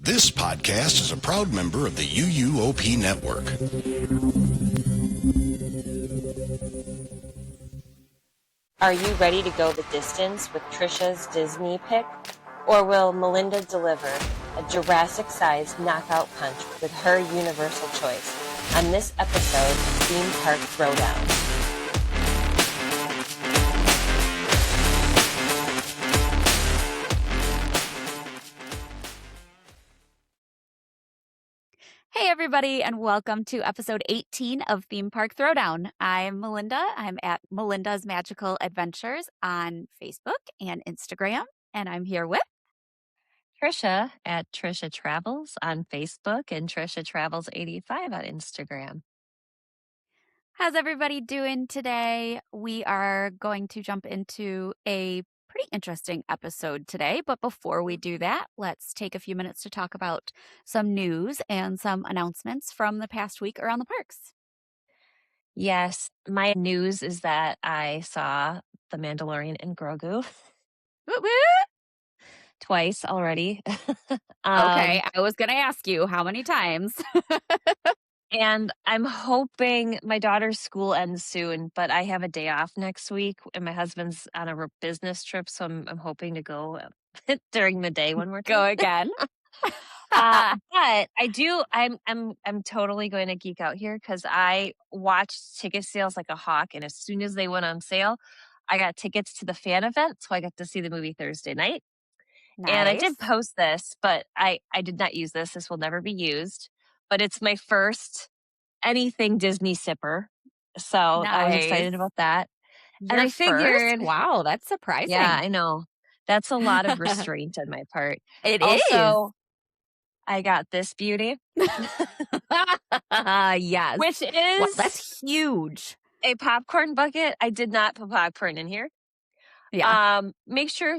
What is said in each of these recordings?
This podcast is a proud member of the UUOP Network. Are you ready to go the distance with Tricia's Disney pick? Or will Melinda deliver a Jurassic-sized knockout punch with her universal choice on this episode of Theme Park Throwdown? Hey everybody, and welcome to episode 18 of Theme Park Throwdown. I'm Melinda. I'm at Melinda's Magical Adventures on Facebook and Instagram, and I'm here with Tricia at Tricia Travels on Facebook and Tricia Travels 85 on Instagram. How's everybody doing today? We are going to jump into a pretty interesting episode today, but before we do that, let's take a few minutes to talk about some news and some announcements from the past week around the parks. Yes, my news is that I saw The Mandalorian and Grogu Woo woo! twice already. Okay, I was going to ask you how many times. And I'm hoping my daughter's school ends soon, but I have a day off next week and my husband's on a business trip, so I'm hoping to go during the day one more time. Go again. But I'm totally going to geek out here because I watched ticket sales like a hawk, and as soon as they went on sale, I got tickets to the fan event, so I got to see the movie Thursday night. Nice. And I did post this, but I did not use this. This will never be used. But it's my first anything Disney sipper. So I was excited about that. And I figured, wow, that's surprising. Yeah, I know. That's a lot of restraint on my part. It also, I got this beauty. Yes. Which is... that's huge. A popcorn bucket. I did not put popcorn in here. Yeah. Make sure,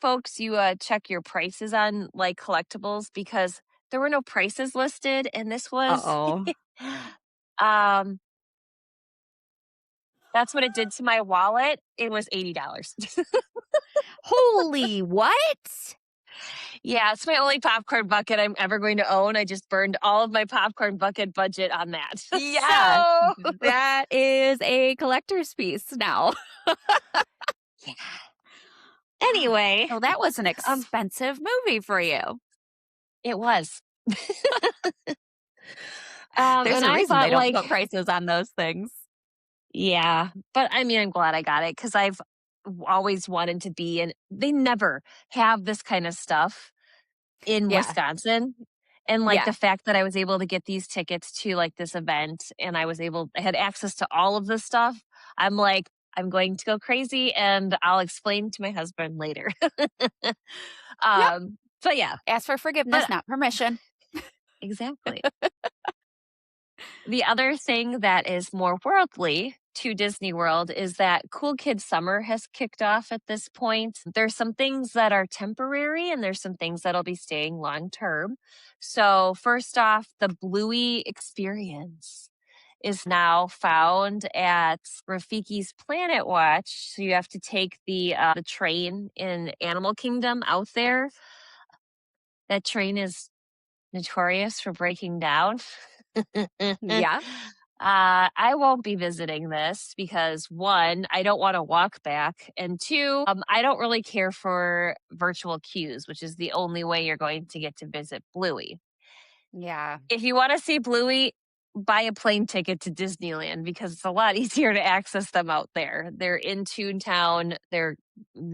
folks, you check your prices on like collectibles because there were no prices listed, and this was that's what it did to my wallet. It was $80. Holy what? Yeah, it's my only popcorn bucket I'm ever going to own. I just burned all of my popcorn bucket budget on that. Yeah, so... that is a collector's piece now. Yeah. Anyway. So that was an expensive movie for you. It was. There's a reason they don't put prices on those things. Yeah, but I mean, I'm glad I got it because I've always wanted to be, and they never have this kind of stuff in Wisconsin. And like the fact that I was able to get these tickets to like this event, and I had access to all of this stuff. I'm like, I'm going to go crazy, and I'll explain to my husband later. But yeah. Ask for forgiveness, not permission. Exactly. The other thing that is more worldly to Disney World is that Cool Kids Summer has kicked off at this point. There's some things that are temporary, and there's some things that'll be staying long term. So first off, the Bluey experience is now found at Rafiki's Planet Watch. So you have to take the train in Animal Kingdom out there. That train is notorious for breaking down. Yeah. I won't be visiting this because one, I don't want to walk back, and two, I don't really care for virtual queues, which is the only way you're going to get to visit Bluey. Yeah. If you want to see Bluey, buy a plane ticket to Disneyland because it's a lot easier to access them out there. They're in Toontown. They're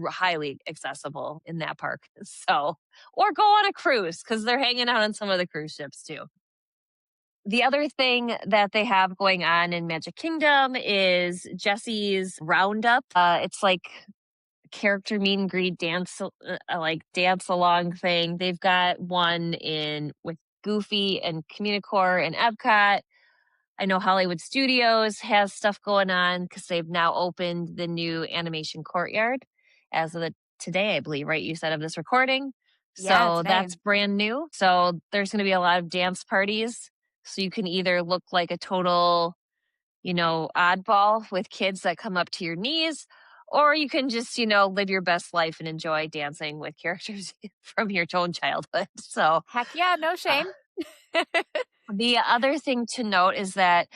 highly accessible in that park. So, or go on a cruise because they're hanging out on some of the cruise ships too. The other thing that they have going on in Magic Kingdom is Jesse's Roundup. It's like a character meet and greet dance along thing. They've got one with Goofy and Communicore and Epcot. I know Hollywood Studios has stuff going on because they've now opened the new animation courtyard as of today, I believe, right? You said of this recording. Yeah, so that's brand new. So there's going to be a lot of dance parties. So you can either look like a total, oddball with kids that come up to your knees, Or you can just, live your best life and enjoy dancing with characters from your own childhood. So, Heck yeah, no uh, shame. the other thing to note is that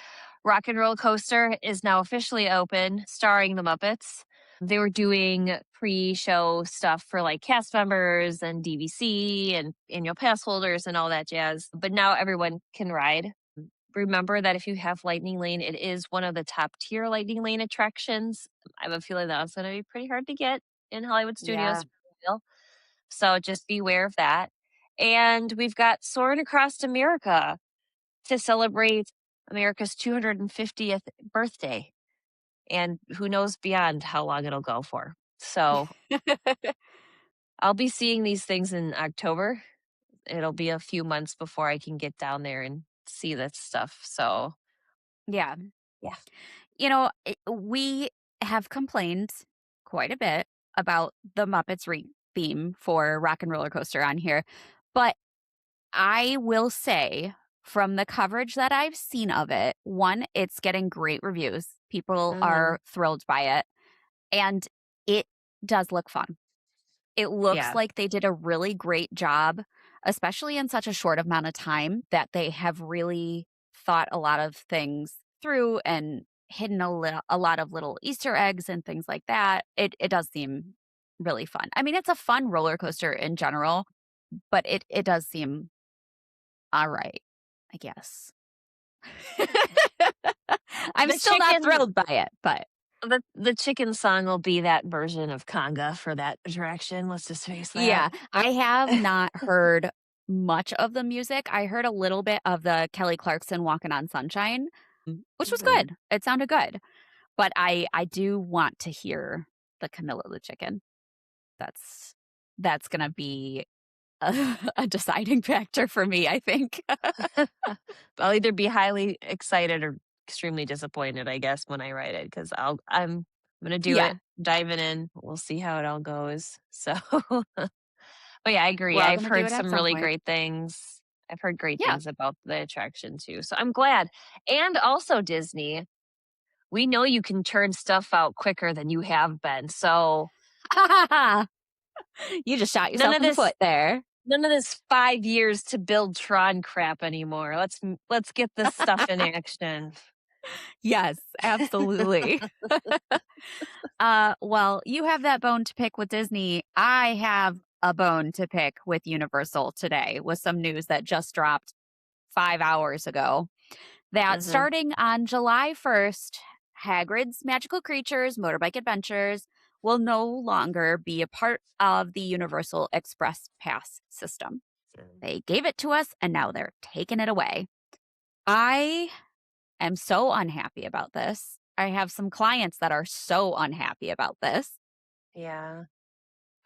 Rock and Roller Coaster is now officially open, starring the Muppets. They were doing pre-show stuff for like cast members and DVC and annual pass holders and all that jazz. But now everyone can ride. Remember that if you have Lightning Lane, it is one of the top tier Lightning Lane attractions. I have a feeling that's going to be pretty hard to get in Hollywood studios Yeah. for a while. So just be aware of that. And we've got Soarin' Across America to celebrate America's 250th birthday. And who knows beyond how long it'll go for. So I'll be seeing these things in October. It'll be a few months before I can get down there and see this stuff. So, Yeah. yeah. We have complained quite a bit about the Muppets theme for Rock and Roller Coaster on here. But I will say, from the coverage that I've seen of it, one, it's getting great reviews. People Hmm. are thrilled by it. And it does look fun. It looks Yeah. like they did a really great job, especially in such a short amount of time, that they have really thought a lot of things through and hidden a lot of little Easter eggs and things like that. It does seem really fun. I mean, it's a fun roller coaster in general, but it does seem all right, I guess. I'm The still not chicken thrilled by it, but the chicken song will be that version of conga for that attraction. Let's just face that. yeah, I have not heard much of the music. I heard a little bit of the Kelly Clarkson Walking on Sunshine, which was Mhm. good. It sounded good. But I do want to hear the Camilla the Chicken. That's gonna be a deciding factor for me, I think. I'll either be highly excited or extremely disappointed, I guess, when I write it because I'm gonna do it, Yeah, diving in. We'll see how it all goes. So, but yeah, I agree. we're all I've gonna do heard it at some some really point. great things. I've heard great Yeah. things about the attraction too. So I'm glad. And also Disney, we know you can turn stuff out quicker than you have been. So You just shot none yourself of in the this foot there. none of this 5 years to build Tron crap anymore. Let's get this stuff in action. Yes, absolutely. Well, you have that bone to pick with Disney. I have a bone to pick with Universal today with some news that just dropped 5 hours ago. That Hmm. starting on July 1st, Hagrid's Magical Creatures Motorbike Adventures will no longer be a part of the Universal Express Pass system. They gave it to us and now they're taking it away. I am so unhappy about this. I have some clients that are so unhappy about this. Yeah.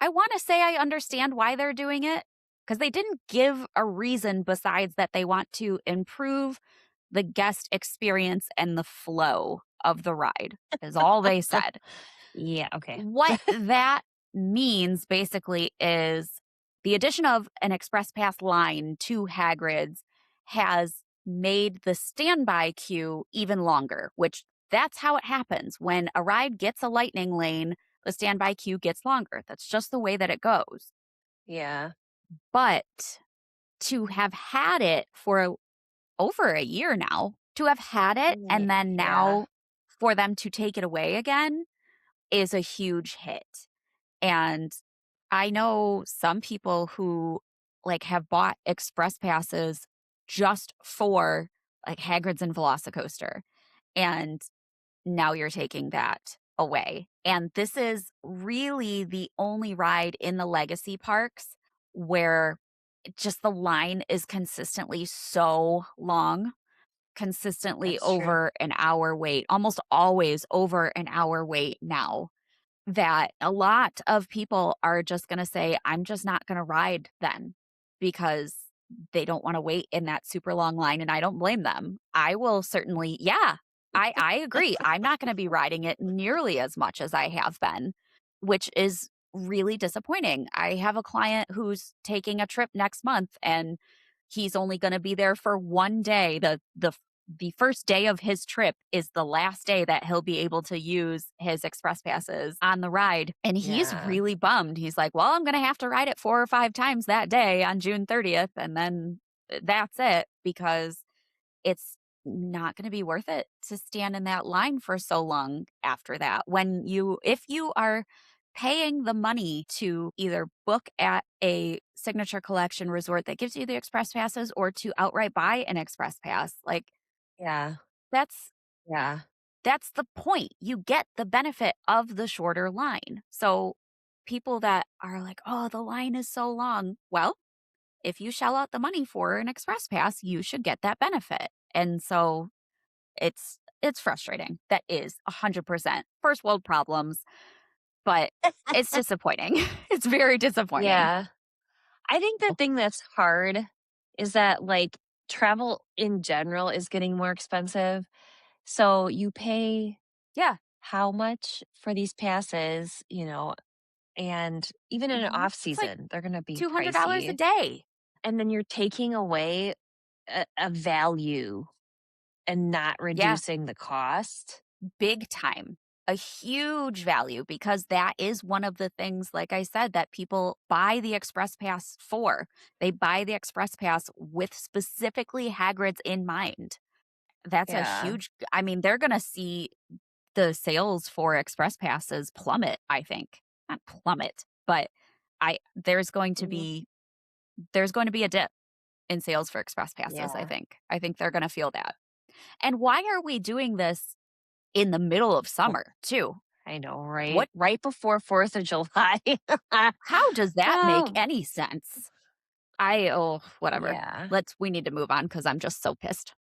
I want to say I understand why they're doing it because they didn't give a reason besides that they want to improve the guest experience and the flow of the ride, is all they said. Yeah. Okay. What that means basically is the addition of an express pass line to Hagrid's has made the standby queue even longer, which that's how it happens. When a ride gets a lightning lane, the standby queue gets longer. That's just the way that it goes. Yeah. But to have had it for over a year now, to have had it and then Yeah. now for them to take it away again is a huge hit. And I know some people who like have bought express passes just for like Hagrid's and Velocicoaster. And now you're taking that away. And this is really the only ride in the legacy parks where just the line is consistently so long, consistently That's true. over an hour wait, almost always over an hour wait now, that a lot of people are just going to say, I'm just not going to ride then because they don't want to wait in that super long line. And I don't blame them. I will certainly, yeah, I agree. I'm not going to be riding it nearly as much as I have been, which is really disappointing. I have a client who's taking a trip next month and he's only going to be there for one day, the the first day of his trip is the last day that he'll be able to use his express passes on the ride. And he's Yeah. really bummed. He's like, well, I'm going to have to ride it 4 or 5 times that day on June 30th. And then that's it, because it's not going to be worth it to stand in that line for so long after that. If you are paying the money to either book at a signature collection resort that gives you the express passes or to outright buy an express pass, like Yeah. that's Yeah. that's the point. You get the benefit of the shorter line. So people that are like, "Oh, the line is so long." Well, if you shell out the money for an express pass, you should get that benefit. And so it's frustrating. That is 100% first world problems, but it's disappointing. It's very disappointing. Yeah. I think the thing that's hard is that like travel in general is getting more expensive. So you pay Yeah. how much for these passes, and even in an off It's like season, they're going to be $200 a pricey. day. And then you're taking away a value and not Yeah, reducing the cost. big time. A huge value, because that is one of the things, like I said, that people buy the Express Pass for. They buy the Express Pass with specifically Hagrid's in mind. That's a Yeah. huge, I mean, they're going to see the sales for Express Passes plummet, I think. Not plummet, but there's going to Mhm. be a dip in sales for Express Passes, I Yeah. think. I think they're going to feel that. And why are we doing this in the middle of summer, too? I know, right? What Right before 4th of July. How does that make Oh, any sense? Whatever. yeah. We need to move on because I'm just so pissed.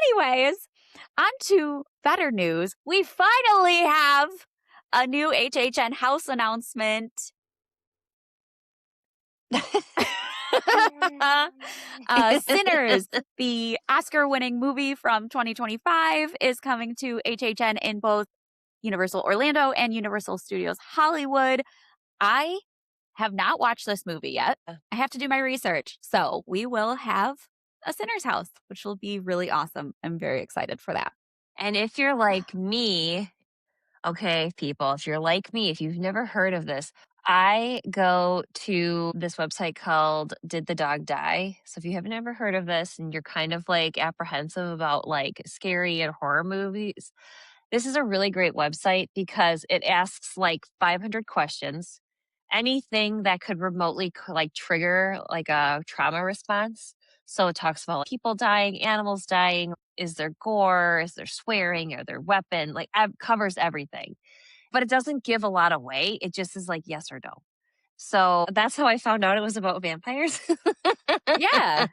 Anyways, on to better news. We finally have a new HHN house announcement. Sinners, the Oscar winning movie from 2025, is coming to HHN in both Universal Orlando and Universal Studios Hollywood. I have not watched this movie yet. I have to do my research. So we will have a Sinner's House, which will be really awesome. I'm very excited for that. And if you're like me, okay, people, if you're like me, if you've never heard of this, I go to this website called Did the Dog Die? So if you have never heard of this and you're kind of like apprehensive about like scary and horror movies, this is a really great website because it asks like 500 questions, anything that could remotely like trigger like a trauma response. So it talks about people dying, animals dying, is there gore, is there swearing, are there weapon, like covers everything. But it doesn't give a lot away. It just is like yes or no. So that's how I found out it was about vampires. Yeah,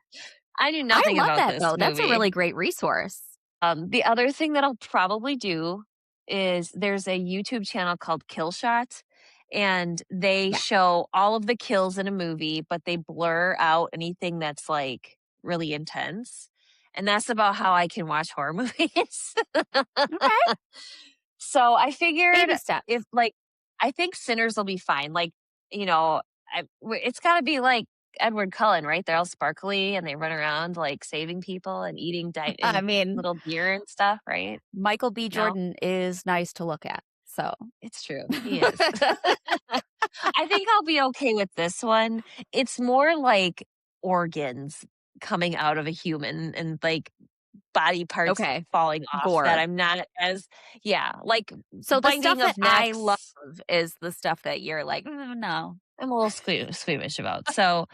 I knew I nothing love about that this though. That's a movie. really great resource. The other thing that I'll probably do is there's a YouTube channel called Kill Shot, and they Yeah. show all of the kills in a movie, but they blur out anything that's like really intense. And that's about how I can watch horror movies. Okay. So I figured Baby steps. if like, I think Sinners will be fine. Like, you know, it's got to be like Edward Cullen, right? They're all sparkly and they run around like saving people and eating I and mean, little deer and stuff, right? Michael B. No, Jordan is nice to look at. So, it's true. He is. I think I'll be okay with this one. It's more like organs coming out of a human and like body parts okay. falling off that Gore. I'm not as, yeah, like So the stuff biting that of I love necks. is the stuff that you're like, no. I'm a little squeamish about. So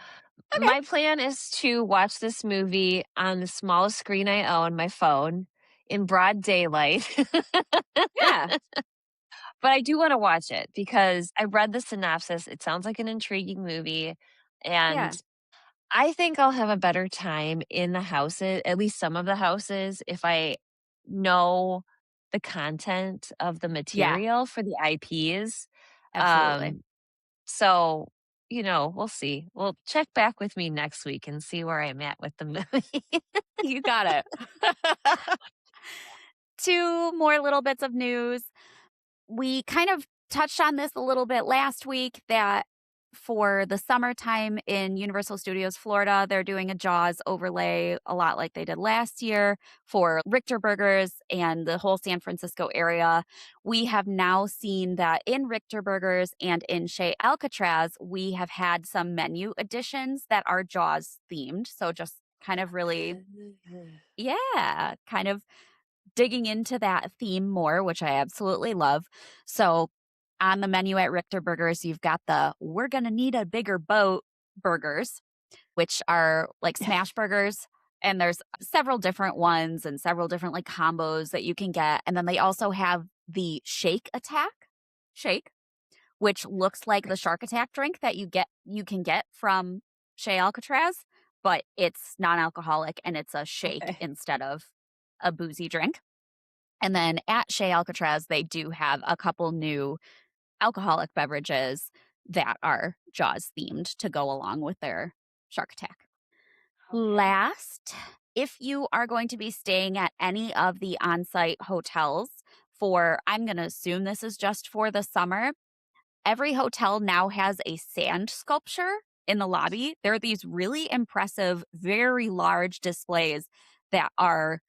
Okay. my plan is to watch this movie on the smallest screen I own, my phone, in broad daylight. Yeah. But I do want to watch it because I read the synopsis. It sounds like an intriguing movie. And Yeah. I think I'll have a better time in the houses, at least some of the houses, if I know the content of the Yeah. material for the IPs. Absolutely. Um, so, we'll see. We'll check back with me next week and see where I'm at with the movie. You got it. Two more little bits of news. We kind of touched on this a little bit last week that for the summertime in Universal Studios Florida, they're doing a Jaws overlay a lot like they did last year for Richter Burgers and the whole San Francisco area. We have now seen that in Richter Burgers and in Chez Alcatraz, we have had some menu additions that are Jaws themed. So just kind of really, yeah, kind of digging into that theme more, which I absolutely love. So on the menu at Richter Burgers, you've got the "we're gonna need a bigger boat" burgers, which are like smash burgers. And there's several different ones and several different like combos that you can get. And then they also have the Shake Attack shake, which looks like the Shark Attack drink that you can get from Chez Alcatraz, but it's non-alcoholic and it's a shake instead of a boozy drink. And then at Chez Alcatraz, they do have a couple new alcoholic beverages that are Jaws themed to go along with their Shark Attack. Last, if you are going to be staying at any of the on-site hotels I'm going to assume this is just for the summer, every hotel now has a sand sculpture in the lobby. There are these really impressive, very large displays that are,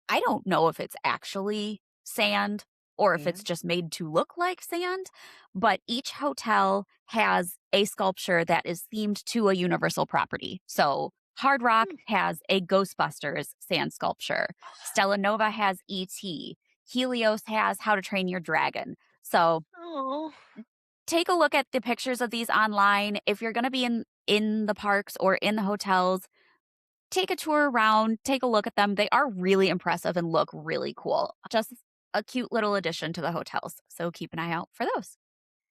I don't know if it's actually sand or if it's just made to look like sand, but each hotel has a sculpture that is themed to a Universal property. So Hard Rock has a Ghostbusters sand sculpture. Stella Nova has E.T. Helios has How to Train Your Dragon. So take a look at the pictures of these online. If you're going to be in the parks or in the hotels, take a tour around, take a look at them. They are really impressive and look really cool. Just a cute little addition to the hotels. So keep an eye out for those.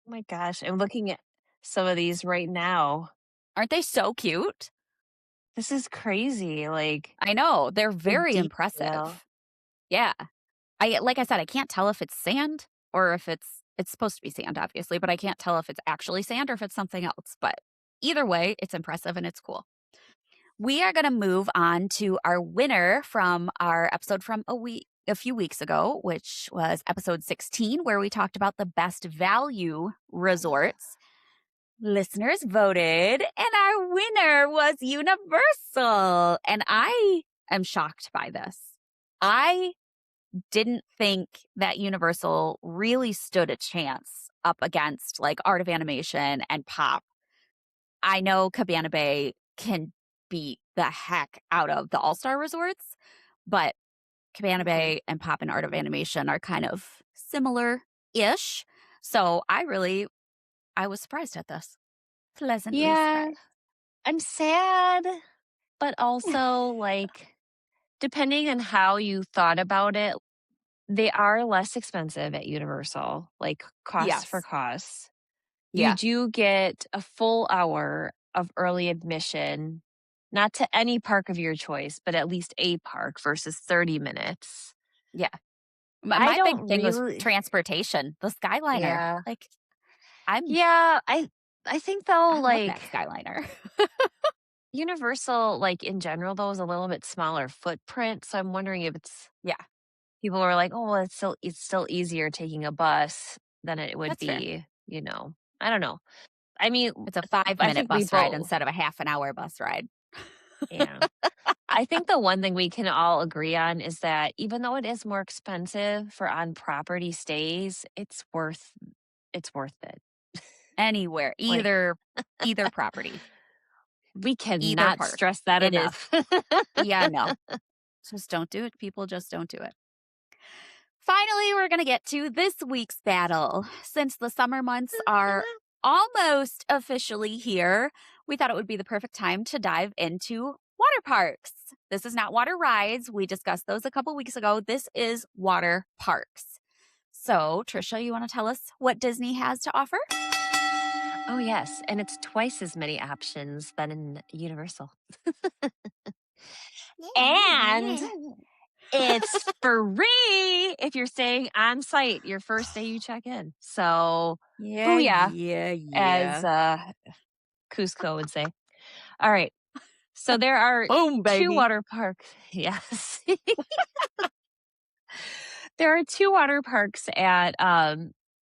Oh my gosh, I'm looking at some of these right now. Aren't they so cute? This is crazy. Like, I know. They're the very detail. impressive. Yeah. Like I said, I can't tell if it's sand or if it's supposed to be sand, obviously, but I can't tell if it's actually sand or if it's something else. But either way, it's impressive and it's cool. We are going to move on to our winner from our episode from a few weeks ago, which was episode 16, where we talked about the best value resorts. Listeners voted, and our winner was Universal. And I am shocked by this. I didn't think that Universal really stood a chance up against like Art of Animation and Pop. I know Cabana Bay can beat the heck out of the All-Star resorts, but Cabana Bay and Pop and Art of Animation are kind of similar-ish. So I was surprised at this. Pleasantly surprised. I'm sad, but also like, depending on how you thought about it, they are less expensive at Universal, like cost for Yes. cost. Yeah. You do get a full hour of early admission, not to any park of your choice, but at least a park versus 30 minutes. Yeah. I My big don't thing was really. transportation, the Skyliner. Yeah. Like, Yeah, I think though, I love that like Skyliner. Universal, like in general, though, is a little bit smaller footprint. So I'm wondering if it's Yeah. people are like, oh, well, it's still easier taking a bus than it would That's fair. be, I don't know. I mean, It's a I 5-minute think we bus ride both. instead of a half an hour bus ride. Yeah. I think the one thing we can all agree on is that even though it is more expensive for on property stays, it's worth it. Anywhere, Like, either property, we either cannot park. stress that It is. enough. Yeah, no. Just don't do it. People just don't do it. Finally, we're going to get to this week's battle. Since the summer months are almost officially here, we thought it would be the perfect time to dive into water parks. This is not water rides. We discussed those a couple weeks ago. This is water parks. So, Tricia, you want to tell us what Disney has to offer? Oh, yes. And it's twice as many options than in Universal. And it's free if you're staying on site your first day you check in. So, booyah, as Cusco would say. All right. So there are Boom, baby. 2 water parks. Yes. There are 2 water parks at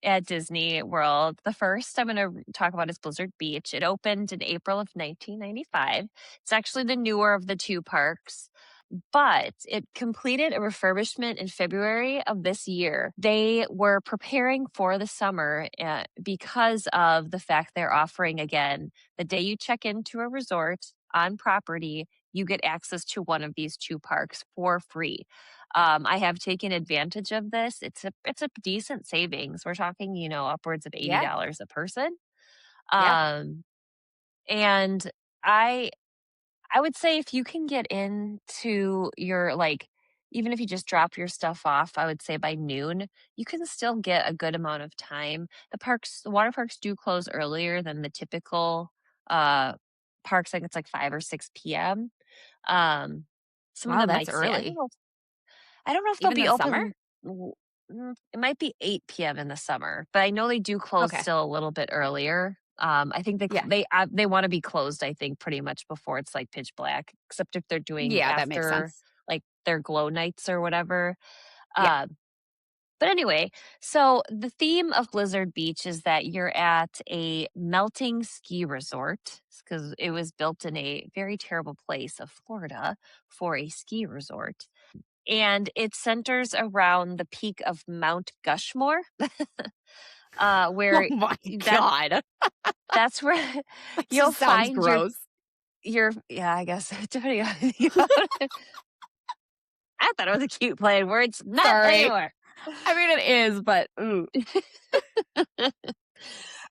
at Disney World. The first I'm going to talk about is Blizzard Beach. It opened in April of 1995. It's actually the newer of the two parks, but it completed a refurbishment in February of this year. They were preparing for the summer because of the fact they're offering, again, the day you check into a resort on property, you get access to one of these two parks for free. I have taken advantage of this. It's a decent savings. We're talking, upwards of Yeah. $80 a person. Yeah. And I would say if you can get into your even if you just drop your stuff off, I would say by noon, you can still get a good amount of time. The water parks do close earlier than the typical uh parks. Like it's like 5 or 6 p.m. Um, some of Wow, them that's might say, early. I don't know if they'll Even be the summer? open. It might be 8 p.m. in the summer, but I know they do close Okay. still a little bit earlier. I think Yeah. they want to be closed, I think, pretty much before it's like pitch black, except if they're doing Yeah, that makes after sense. like their glow nights or whatever. Yeah. Uh, but anyway, so the theme of Blizzard Beach is that you're at a melting ski resort because it was built in a very terrible place of Florida for a ski resort. And it centers around the peak of Mount Gushmore, Oh where my that God. that's where That you'll just sounds find gross. your yeah, I guess depending on I thought it was a cute play on words, not Sorry. anymore. I mean, it is, but ooh.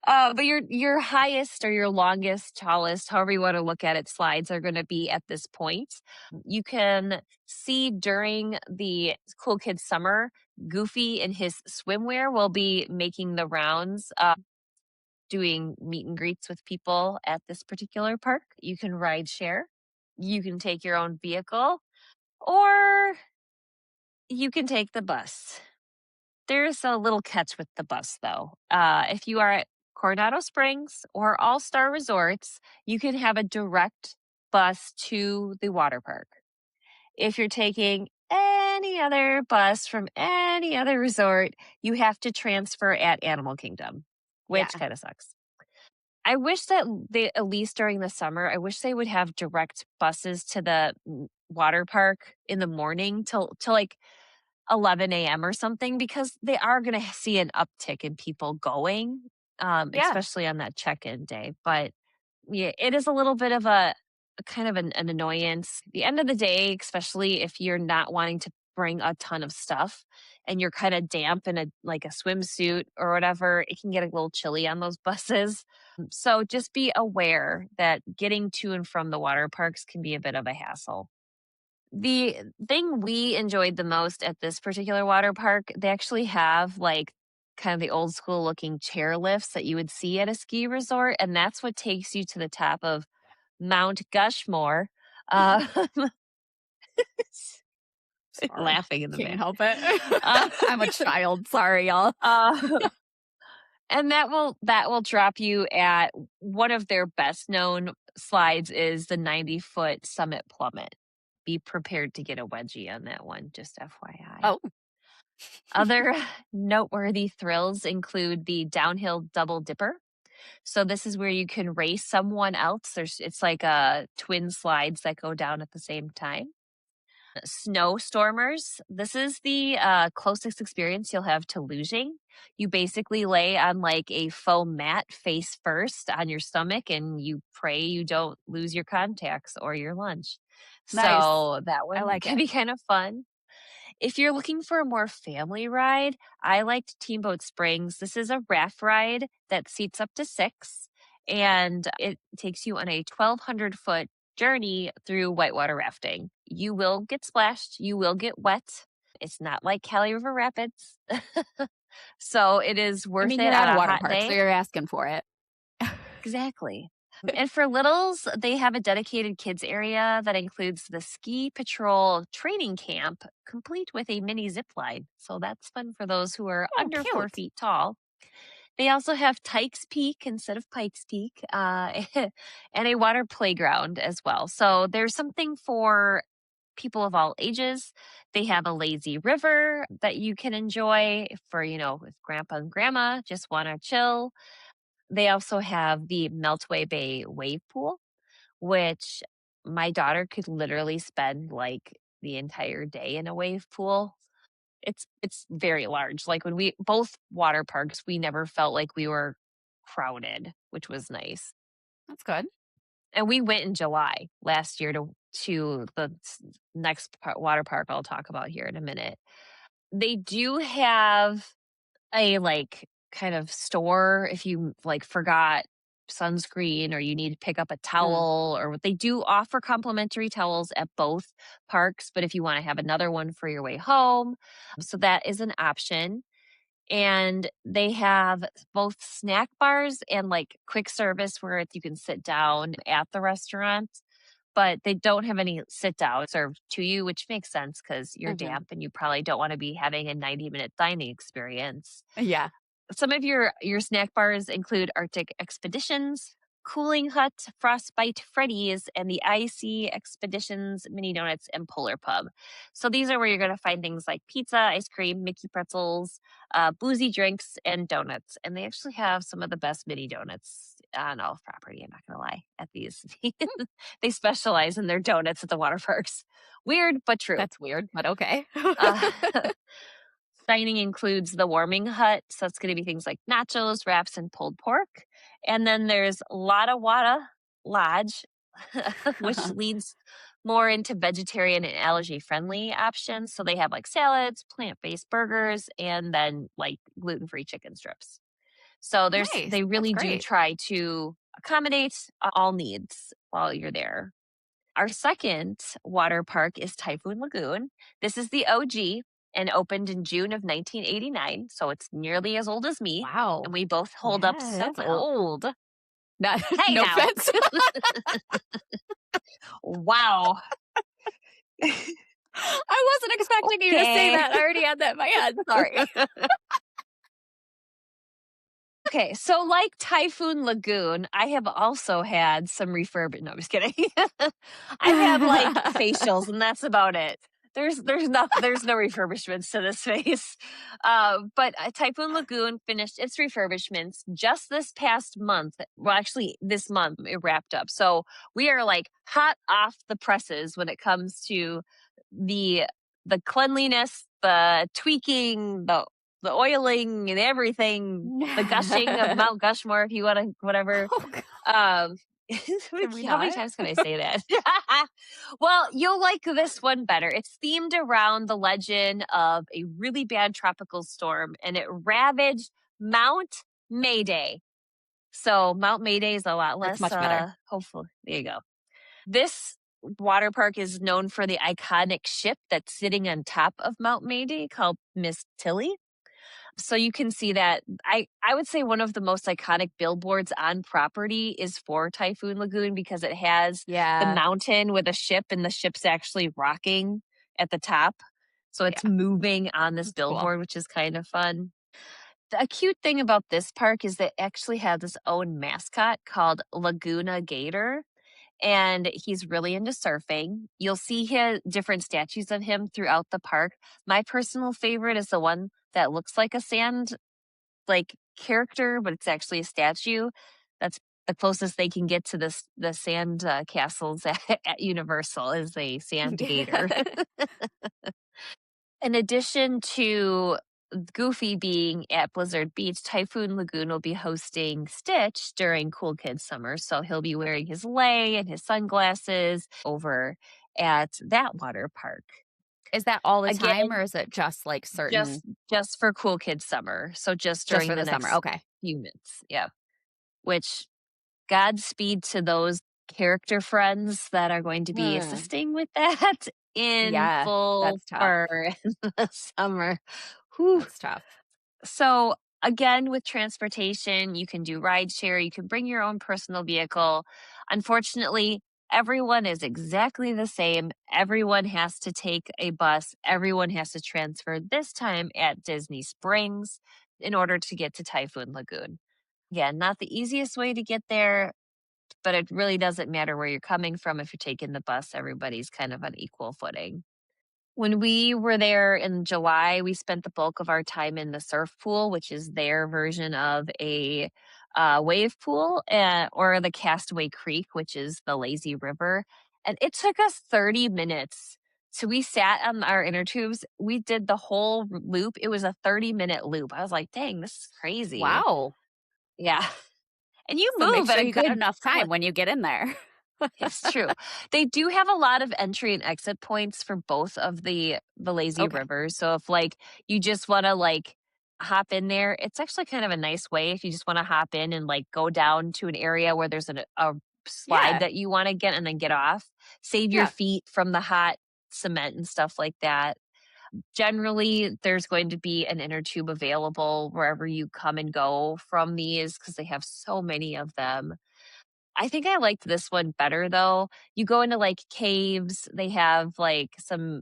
But your highest or your longest, tallest, however you want to look at it, slides are going to be at this point. You can see during the Cool Kids Summer, Goofy in his swimwear will be making the rounds, doing meet and greets with people at this particular park. You can ride share. You can take your own vehicle, or you can take the bus. There's a little catch with the bus, though. If you are at Coronado Springs or All Star Resorts, you can have a direct bus to the water park. If you're taking any other bus from any other resort, you have to transfer at Animal Kingdom, which Yeah. kind of sucks. I wish that they, at least during the summer, I wish they would have direct buses to the water park in the morning till like 11 a.m. or something, because they are going to see an uptick in people going, Yeah. especially on that check-in day. But yeah, it is a little bit of a kind of an annoyance. The end of the day, especially if you're not wanting to bring a ton of stuff and you're kind of damp in a swimsuit or whatever, it can get a little chilly on those buses. So just be aware that getting to and from the water parks can be a bit of a hassle. The thing we enjoyed the most at this particular water park, they actually have like kind of the old school looking chair lifts that you would see at a ski resort. And that's what takes you to the top of Mount Gushmore. Uh, Sorry. laughing in the Can't back. help it. Uh, I'm a child. Sorry, y'all. and that will drop you at one of their best known slides is the 90-foot summit plummet. Be prepared to get a wedgie on that one, just FYI. Oh. Other noteworthy thrills include the downhill double dipper. So this is where you can race someone else. It's like twin slides that go down at the same time. Snowstormers. This is the closest experience you'll have to luging. You basically lay on like a foam mat face first on your stomach and you pray you don't lose your contacts or your lunch. Nice. So that I one like can it. be kind of fun. If you're looking for a more family ride, I liked Teamboat Springs. This is a raft ride that seats up to 6, and it takes you on a 1,200-foot journey through whitewater rafting. You will get splashed. You will get wet. It's not like Cali River Rapids. So it is I worth mean, it you're on at a a water hot park, so day. you're asking for it. Exactly. And for littles, they have a dedicated kids area that includes the ski patrol training camp, complete with a mini zip line. So that's fun for those who are Oh, under 4 cute. feet tall. They also have Tykes Peak instead of Pikes Peak, and a water playground as well. So there's something for people of all ages. They have a lazy river that you can enjoy for, if grandpa and grandma just want to chill. They also have the Meltway Bay wave pool, which my daughter could literally spend like the entire day in a wave pool. It's very large. Like when we both water parks, we never felt like we were crowded, which was nice. That's good. And we went in July last year to the next water park I'll talk about here in a minute. They do have a like kind of store if you like forgot sunscreen or you need to pick up a towel, or they do offer complimentary towels at both parks, but if you want to have another one for your way home, so that is an option. And they have both snack bars and like quick service where you can sit down at the restaurant, but they don't have any sit down served to you, which makes sense because you're damp and you probably don't want to be having a 90-minute dining experience. Yeah. Some of your snack bars include Arctic Expeditions, Cooling Hut, Frostbite Freddy's, and the Icy Expeditions, Mini Donuts, and Polar Pub. So these are where you're going to find things like pizza, ice cream, Mickey pretzels, boozy drinks, and donuts. And they actually have some of the best mini donuts on off property, I'm not going to lie, at these. They specialize in their donuts at the water parks. Weird, but true. That's weird, but okay. Dining includes the warming hut, so it's going to be things like nachos, wraps, and pulled pork. And then there's Lada Wada Lodge, which leads more into vegetarian and allergy-friendly options. So they have like salads, plant-based burgers, and then like gluten-free chicken strips. So Nice. they really That's do great. try to accommodate all needs while you're there. Our second water park is Typhoon Lagoon. This is the OG and opened in June of 1989, so it's nearly as old as me. Wow. And we both hold up so that's well. old. Hey, no now. offense. Wow. I wasn't expecting you to say that. I already had that in my head. Sorry. Okay, so like Typhoon Lagoon, I have also had some refurb. No, I'm just kidding. I've had like facials, and that's about it. There's no refurbishments to this face. But Typhoon Lagoon finished its refurbishments just this past month. Well, actually, this month it wrapped up. So we are like hot off the presses when it comes to the the tweaking, the oiling and everything, the gushing of Mount Gushmore, if you want to, whatever. Oh, How many times can I say that? Well, you'll like this one better. It's themed around the legend of a really bad tropical storm, and it ravaged Mount Mayday. So Mount Mayday is a lot less, much better. hopefully. There you go. This water park is known for the iconic ship that's sitting on top of Mount Mayday called Miss Tilly. So you can see that I would say one of the most iconic billboards on property is for Typhoon Lagoon because it has the mountain with a ship and the ship's actually rocking at the top. So it's moving on this billboard, which is kind of fun. The cute thing about this park is that it actually has its own mascot called Laguna Gator. And he's really into surfing. You'll see different statues of him throughout the park. My personal favorite is the one that looks like a sand character, but it's actually a statue. That's the closest they can get to the sand castles at Universal is a sand gator. In addition to Goofy being at Blizzard Beach, Typhoon Lagoon will be hosting Stitch during Cool Kids Summer. So he'll be wearing his lei and his sunglasses over at that water park. Is that all the time, or is it just like certain? Just for Cool Kids Summer. So just during for the summer. next Okay. few minutes. Yeah. Which Godspeed to those character friends that are going to be assisting with that in full fur in the summer. Whew. That's tough. So again, with transportation, you can do rideshare, you can bring your own personal vehicle. Unfortunately, everyone is exactly the same. Everyone has to take a bus. Everyone has to transfer this time at Disney Springs in order to get to Typhoon Lagoon. Again, not the easiest way to get there. but it really doesn't matter where you're coming from. If you're taking the bus, everybody's kind of on equal footing. When we were there in July, we spent the bulk of our time in the surf pool, which is their version of a wave pool, or the Castaway Creek, which is the lazy river. And it took us 30 minutes. So we sat on our inner tubes. We did the whole loop. It was a 30-minute loop. I was like, dang, this is crazy. Wow. Yeah. And you So make move at sure a you got good enough clip. time when you get in there. It's true. They do have a lot of entry and exit points for both of the lazy Okay. rivers. So if like you just want to like hop in there, it's actually kind of a nice way if you just want to hop in and like go down to an area where there's a slide Yeah. that you want to get and then get off. Save your Yeah. feet from the hot cement and stuff like that. Generally, there's going to be an inner tube available wherever you come and go from these because they have so many of them. I think I liked this one better though. You go into like caves, they have like some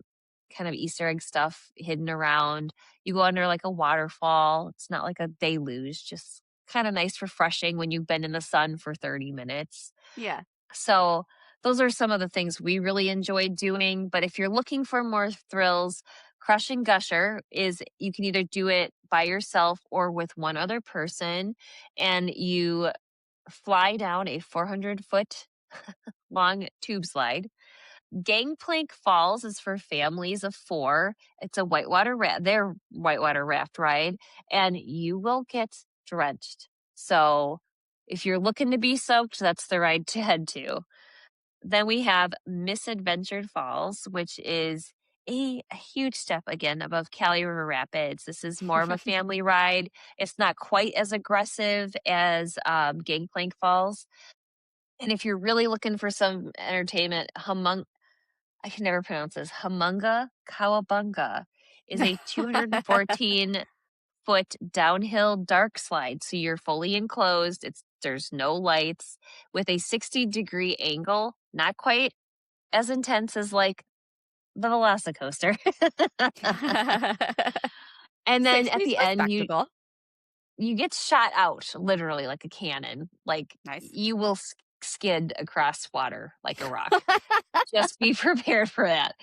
kind of Easter egg stuff hidden around. You go under like a waterfall. It's not like a deluge, just kind of nice, refreshing when you've been in the sun for 30 minutes. Yeah. So, those are some of the things we really enjoyed doing. But if you're looking for more thrills, Crush and Gusher is you can either do it by yourself or with one other person, and you fly down a 400-foot long tube slide. Gangplank Falls is for families of 4. It's a their whitewater raft ride, and you will get drenched. So if you're looking to be soaked, that's the ride to head to. Then we have Misadventured Falls, which is a huge step again above Cali River Rapids. This is more of a family ride. It's not quite as aggressive as Gangplank Falls. And if you're really looking for some entertainment, I can never pronounce this. Humunga Kawabunga is a 214-foot downhill dark slide. So you're fully enclosed. There's no lights with a 60-degree angle. Not quite as intense as like the Velocicoaster. And then at 60s the for end, spectacle. you get shot out literally like a cannon. Like Nice. you will skid across water like a rock. Just be prepared for that.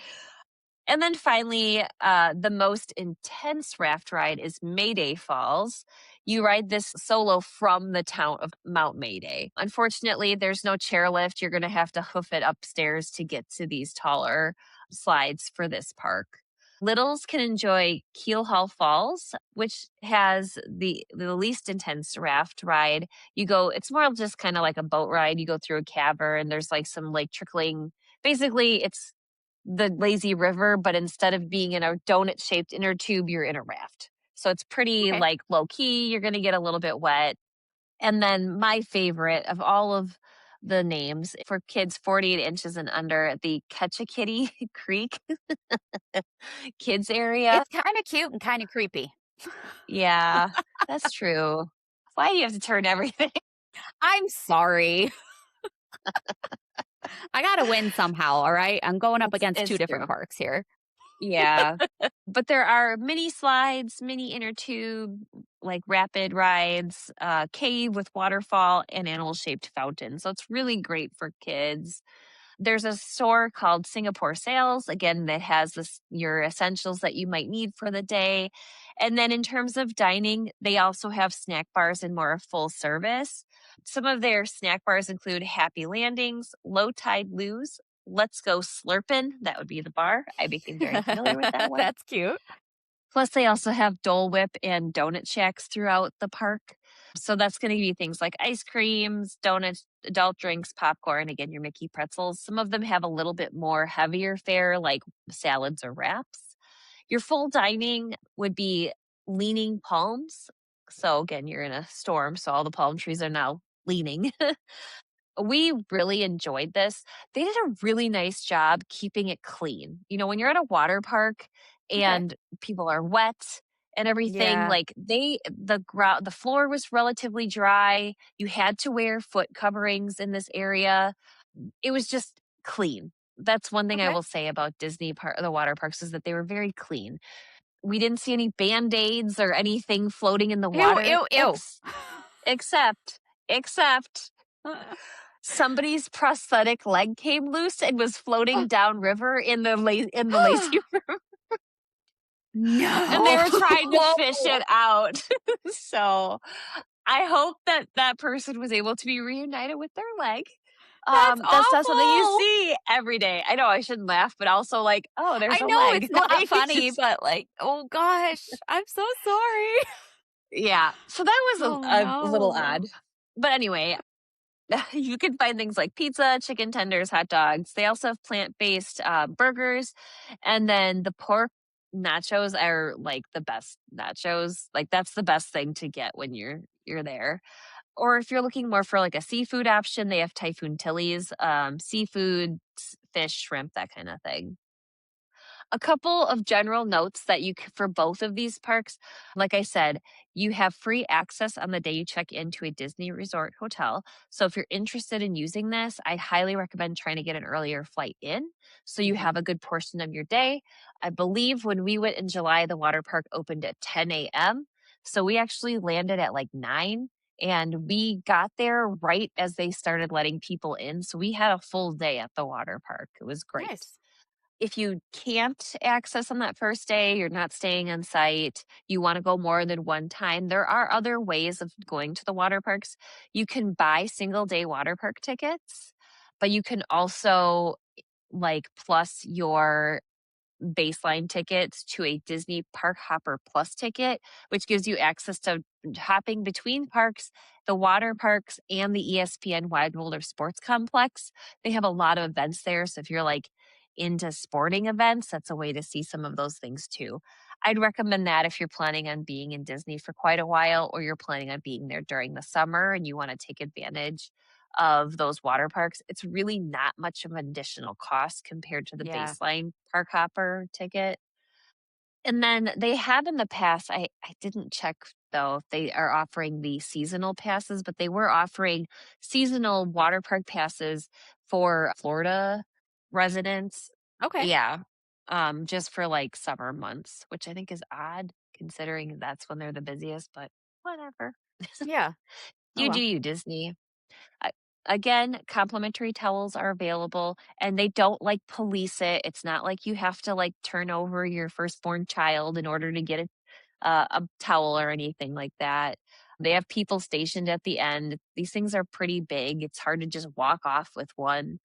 And then finally, the most intense raft ride is Mayday Falls. You ride this solo from the town of Mount Mayday. Unfortunately, there's no chairlift. You're going to have to hoof it upstairs to get to these taller slides for this park. Littles can enjoy Keelhaul Falls, which has the least intense raft ride. It's more of just kind of like a boat ride. You go through a cavern, there's like some lake trickling. Basically, it's the lazy river, but instead of being in a donut shaped inner tube, you're in a raft. So it's pretty Okay. like low key. You're going to get a little bit wet. And then my favorite of all of the names for kids 48 inches and under, the Ketchikiddee Creek kids area. It's kind of cute and kind of creepy. Yeah, that's true. Why do you have to turn everything? I'm sorry. I got to win somehow, all right? I'm going up against It's 2 different true. parks here. Yeah. But there are mini slides, mini inner tube, like rapid rides, cave with waterfall, and animal shaped fountain. So it's really great for kids. There's a store called Singapore Sales, again, that has your essentials that you might need for the day. And then in terms of dining, they also have snack bars and more full service. Some of their snack bars include Happy Landings, Low Tide Lou's, Let's Go Slurpin'. That would be the bar. I became very familiar with that one. That's cute. Plus, they also have Dole Whip and donut shacks throughout the park. So that's going to be things like ice creams, donuts, adult drinks, popcorn, again, your Mickey pretzels. Some of them have a little bit more heavier fare, like salads or wraps. Your full dining would be Leaning Palms. So again, you're in a storm, so all the palm trees are now leaning. We really enjoyed this. They did a really nice job keeping it clean. When you're at a water park Okay. and people are wet and everything, Yeah. like the floor was relatively dry. You had to wear foot coverings in this area. It was just clean. That's one thing I Okay. will say about the water parks, is that they were very clean. We didn't see any Band-Aids or anything floating in the Ew, water. ew, ew. Except somebody's prosthetic leg came loose and was floating downriver in the lazy room, and they No. were trying to fish it out. So I hope that that person was able to be reunited with their leg. That's That's not something you awful. see every day. I know I shouldn't laugh, but also like, oh, there's I a know leg. it's not Like, funny, but like, oh gosh, I'm so sorry. yeah. So that was Oh a little no. odd. But anyway, you can find things like pizza, chicken tenders, hot dogs. They also have plant-based burgers, and then the pork nachos are like the best nachos. Like that's the best thing to get when you're there. Or if you're looking more for like a seafood option, they have Typhoon Tilly's, seafood, fish, shrimp, that kind of thing. A couple of general notes that for both of these parks. Like I said, you have free access on the day you check into a Disney Resort hotel. So if you're interested in using this, I highly recommend trying to get an earlier flight in so you have a good portion of your day. I believe when we went in July, the water park opened at 10 a.m. So we actually landed at like 9, and we got there right as they started letting people in. So we had a full day at the water park. It was great. Nice. If you can't access on that first day, you're not staying on site, you want to go more than one time, there are other ways of going to the water parks. You can buy single day water park tickets, but you can also like plus your baseline tickets to a Disney Park Hopper Plus ticket, which gives you access to hopping between parks, the water parks, and the ESPN Wide World of Sports Complex. They have a lot of events there. So if you're like into sporting events, that's a way to see some of those things too. I'd recommend that if you're planning on being in Disney for quite a while, or you're planning on being there during the summer and you want to take advantage of those water parks. It's really not much of an additional cost compared to the Yeah. baseline park hopper ticket. And then they have in the past, I didn't check though if they are offering the seasonal passes, but they were offering seasonal water park passes for Florida residents. Okay. Yeah. Just for like summer months, which I think is odd considering that's when they're the busiest, but whatever. Yeah. Oh You do well. you, Disney. Uh, Again, complimentary towels are available, and they don't like police it. It's not like you have to like turn over your firstborn child in order to get a towel or anything like that. They have people stationed at the end. These things are pretty big. It's hard to just walk off with one.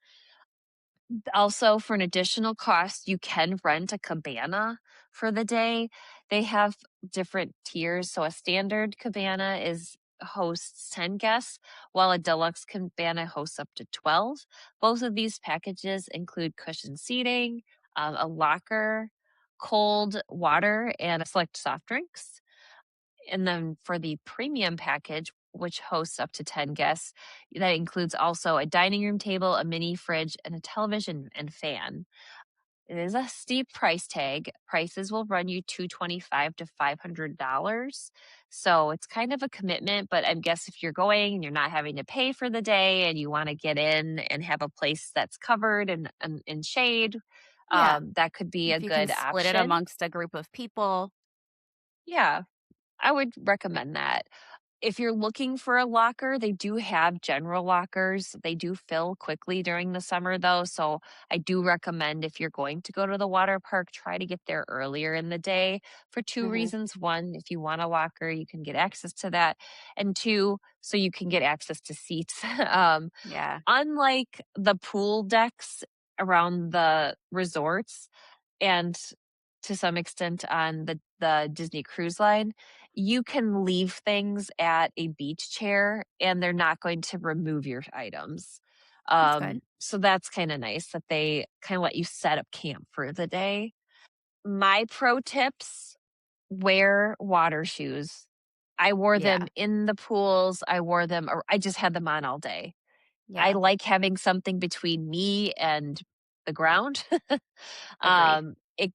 Also, for an additional cost, you can rent a cabana for the day. They have different tiers. So a standard cabana is hosts 10 guests, while a deluxe cabana hosts up to 12. Both of these packages include cushioned seating, a locker, cold water, and select soft drinks. And then for the premium package, which hosts up to 10 guests, that includes also a dining room table, a mini fridge, and a television and fan. It is a steep price tag. Prices will run you $225 to $500. So it's kind of a commitment, but I guess if you're going and you're not having to pay for the day and you want to get in and have a place that's covered and in shade, Yeah. that could be a If you can good split it option. amongst a group of people. Yeah, I would recommend that. If you're looking for a locker, they do have general lockers. They do fill quickly during the summer, though. So I do recommend if you're going to go to the water park, try to get there earlier in the day for two Hmm. reasons. One, if you want a locker, you can get access to that. And two, so you can get access to seats. Yeah. Unlike the pool decks around the resorts, and to some extent on the Disney Cruise Line, you can leave things at a beach chair and they're not going to remove your items. That's good. So that's kind of nice that they kind of let you set up camp for the day. My pro tips: wear water shoes. I wore Yeah. them in the pools. I wore them, or I just had them on all day. I Yeah. like having something between me and the ground. Agreed. It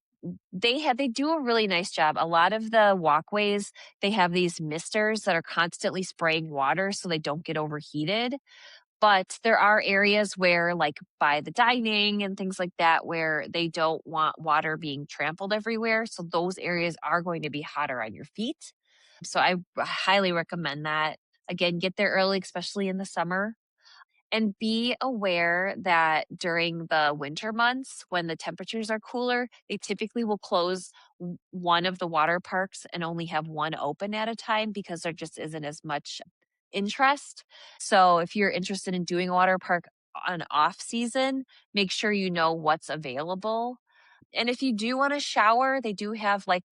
they do a really nice job. A lot of the walkways, they have these misters that are constantly spraying water so they don't get overheated. But there are areas where, like by the dining and things like that, where they don't want water being trampled everywhere. So those areas are going to be hotter on your feet. So I highly recommend that. Again, get there early, especially in the summer. And be aware that during the winter months, when the temperatures are cooler, they typically will close one of the water parks and only have one open at a time because there just isn't as much interest. So if you're interested in doing a water park on off season, make sure you know what's available. And if you do want to shower, they do have like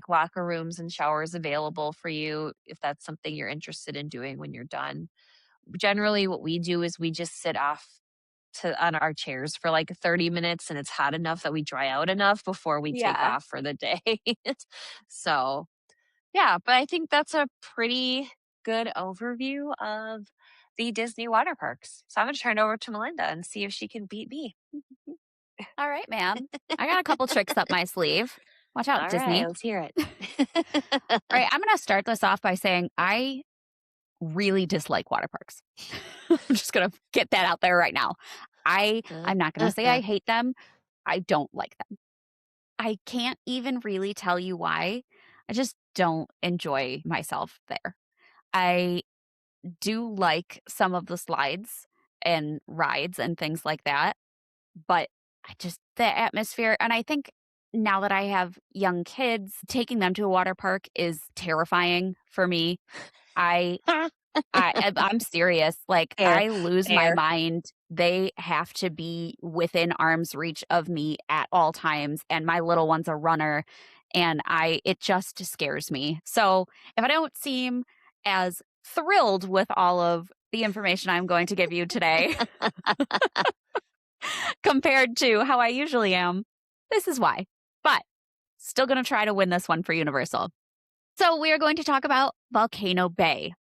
locker rooms and showers available for you if that's something you're interested in doing when you're done. Generally what we do is we just sit off to on our chairs for like 30 minutes, and it's hot enough that we dry out enough before we take Yeah. off for the day. So yeah, but I think that's a pretty good overview of the Disney water parks. So I'm going to turn it over to Melinda and see if she can beat me. All right, ma'am. I got a couple tricks up my sleeve. Watch out, All Disney. right, let's hear it. All right, I'm going to start this off by saying I really dislike water parks. I'm just going to get that out there right now. I'm not going to say I hate them. I don't like them. I can't even really tell you why. I just don't enjoy myself there. I do like some of the slides and rides and things like that, but the atmosphere, and I think now that I have young kids, taking them to a water park is terrifying for me. I'm serious. Like, Fair, I lose my fair. mind. They have to be within arm's reach of me at all times. And my little one's a runner, and it just scares me. So if I don't seem as thrilled with all of the information I'm going to give you today compared to how I usually am, this is why. But still going to try to win this one for Universal. So we are going to talk about Volcano Bay.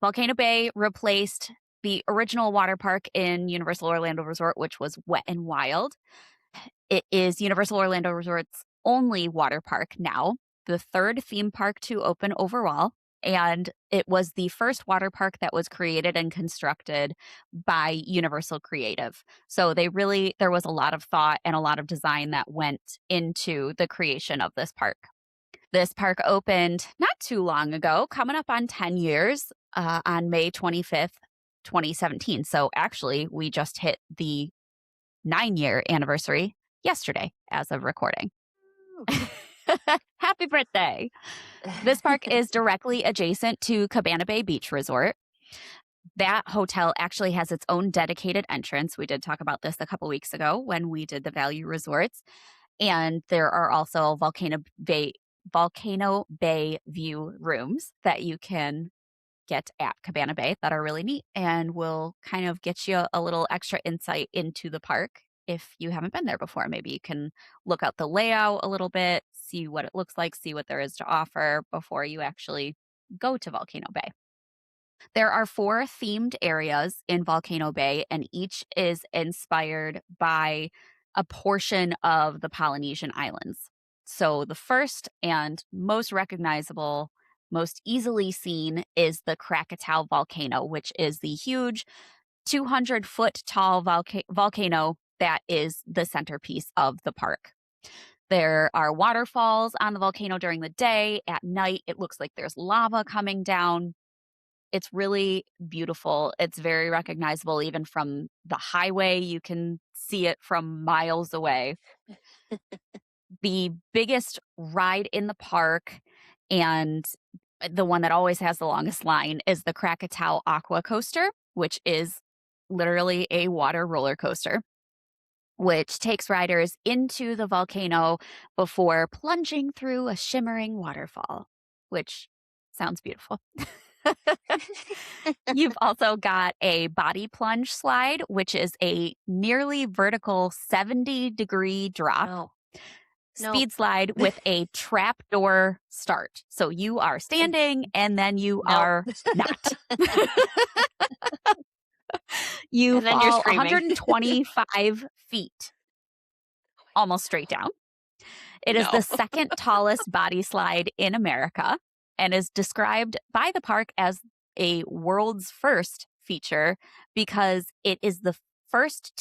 Volcano Bay replaced the original water park in Universal Orlando Resort, which was Wet and Wild. It is Universal Orlando Resort's only water park now, the third theme park to open overall, and it was the first water park that was created and constructed by Universal Creative. So there was a lot of thought and a lot of design that went into the creation of this park. This park opened not too long ago, coming up on 10 years on May 25th, 2017. So actually, we just hit the 9-year anniversary yesterday as of recording. Happy birthday. This park is directly adjacent to Cabana Bay Beach Resort. That hotel actually has its own dedicated entrance. We did talk about this a couple weeks ago when we did the value resorts. And there are also Volcano Bay view rooms that you can get at Cabana Bay that are really neat and will kind of get you a little extra insight into the park if you haven't been there before. Maybe you can look out the layout a little bit, see what it looks like, see what there is to offer before you actually go to Volcano Bay. There are 4 themed areas in Volcano Bay, and each is inspired by a portion of the Polynesian Islands. So the first and most recognizable, most easily seen is the Krakatoa volcano, which is the huge 200-foot tall volcano that is the centerpiece of the park. There are waterfalls on the volcano during the day. At night, it looks like there's lava coming down. It's really beautiful. It's very recognizable even from the highway. You can see it from miles away. The biggest ride in the park, and the one that always has the longest line, is the Krakatoa Aqua Coaster, which is literally a water roller coaster, which takes riders into the volcano before plunging through a shimmering waterfall, which sounds beautiful. You've also got a body plunge slide, which is a nearly vertical 70-degree drop. No. Speed slide with a trapdoor start. So you are standing and then you are not. You And then you're fall screaming. 125 feet, almost straight down. It is the second tallest body slide in America and is described by the park as a world's first feature because it is the first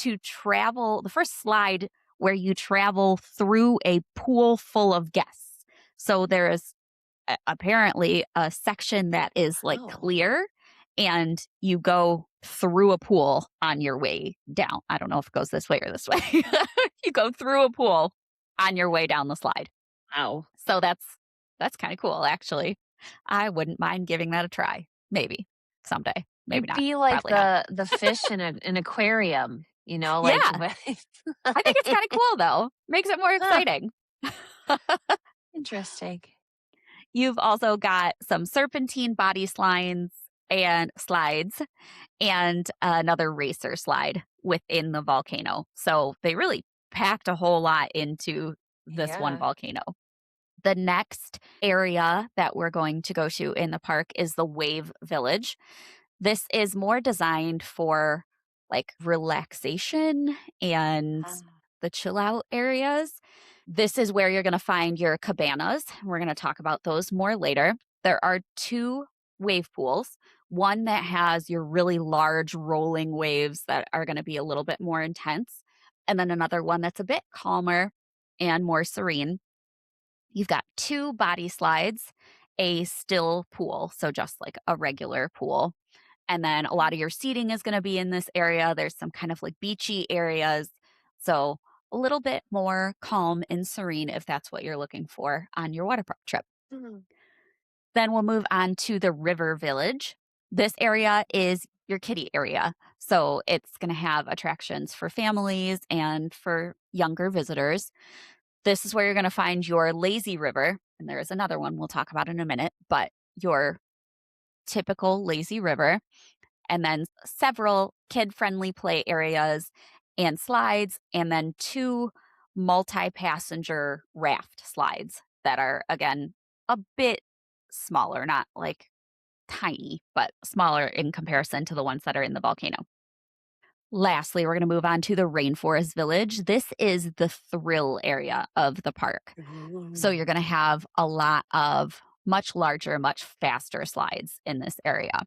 slide where you travel through a pool full of guests. So there is apparently a section that is clear, and you go through a pool on your way down. I don't know if it goes this way or this way. You go through a pool on your way down the slide. Wow. So that's kind of cool, actually. I wouldn't mind giving that a try. Maybe someday. Maybe It'd not. be like Probably not. the fish in an aquarium, like Yeah, I think it's kind of cool though. Makes it more Ah, exciting. interesting. You've also got some serpentine body slides and another racer slide within the volcano. So they really packed a whole lot into this one Yeah. volcano. The next area that we're going to go to in the park is the Wave Village. This is more designed for like relaxation and Ah, the chill out areas. This is where you're going to find your cabanas. We're going to talk about those more later. There are 2 wave pools, one that has your really large rolling waves that are going to be a little bit more intense, and then another one that's a bit calmer and more serene. You've got 2 body slides, a still pool, so just like a regular pool. And then a lot of your seating is going to be in this area. There's some kind of like beachy areas. So a little bit more calm and serene if that's what you're looking for on your water park trip. mhm. Then we'll move on to the River Village. This area is your kiddie area. So it's going to have attractions for families and for younger visitors. This is where you're going to find your lazy river. And there is another one we'll talk about in a minute, but your typical lazy river. And then several kid friendly play areas and slides, and then 2 multi passenger raft slides that are, again, a bit smaller, not like tiny, but smaller in comparison to the ones that are in the volcano. Lastly, we're going to move on to the Rainforest Village. This is the thrill area of the park. So you're going to have a lot of much larger, much faster slides in this area.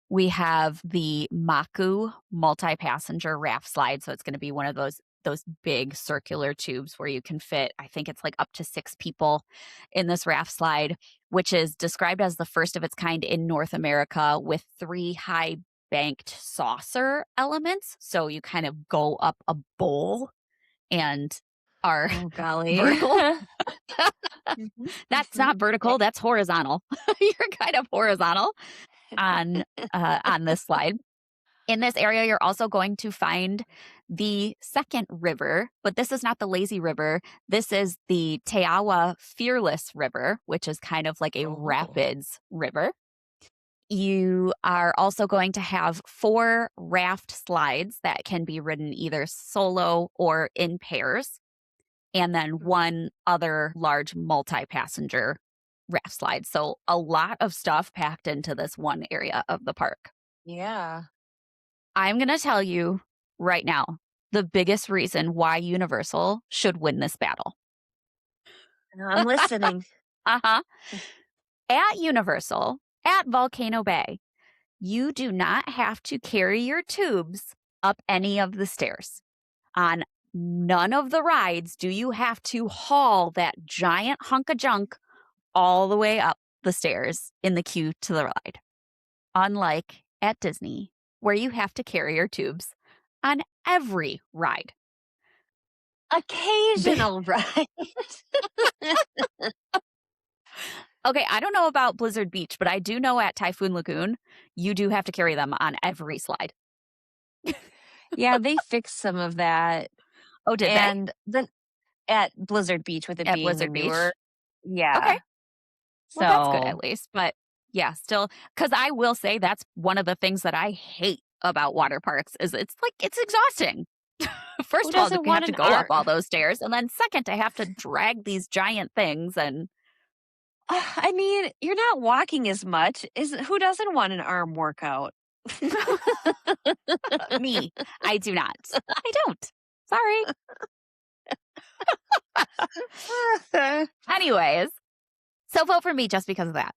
We have the Maku multi-passenger raft slide. So it's going to be one of those big circular tubes where you can fit, I think it's like up to 6 people in this raft slide, which is described as the first of its kind in North America with 3 high banked saucer elements. So you kind of go up a bowl and are Oh golly. vertical. Mhm, That's mhm. not vertical, that's horizontal. You're kind of horizontal on this slide. In this area, you're also going to find the second river, but this is not the lazy river. This is the Teawa Fearless River, which is kind of like a Oh. rapids river. You are also going to have 4 raft slides that can be ridden either solo or in pairs, and then 1 other large multi-passenger raft slide. So a lot of stuff packed into this one area of the park. Yeah. I'm going to tell you right now the biggest reason why Universal should win this battle. I'm listening. Uh-huh. At Universal, at Volcano Bay, you do not have to carry your tubes up any of the stairs. On none of the rides do you have to haul that giant hunk of junk all the way up the stairs in the queue to the ride. Unlike at Disney, where you have to carry your tubes on every ride. Occasional, right? Okay, I don't know about Blizzard Beach, but I do know at Typhoon Lagoon, you do have to carry them on every slide. Yeah, they fixed some of that. Oh, did they? And then at Blizzard Beach, with it At being the Blizzard Beach? newer. Okay. Yeah. Well, that's good at So least. But yeah, still, because I will say that's one of the things that I hate about water parks is it's exhausting. First who of all, doesn't you have want to an go up art? all those stairs. And then second, to have to drag these giant things and I mean, you're not walking as much. Who doesn't want an arm workout? me, I do not. I don't. Sorry. Anyways, so vote for me just because of that.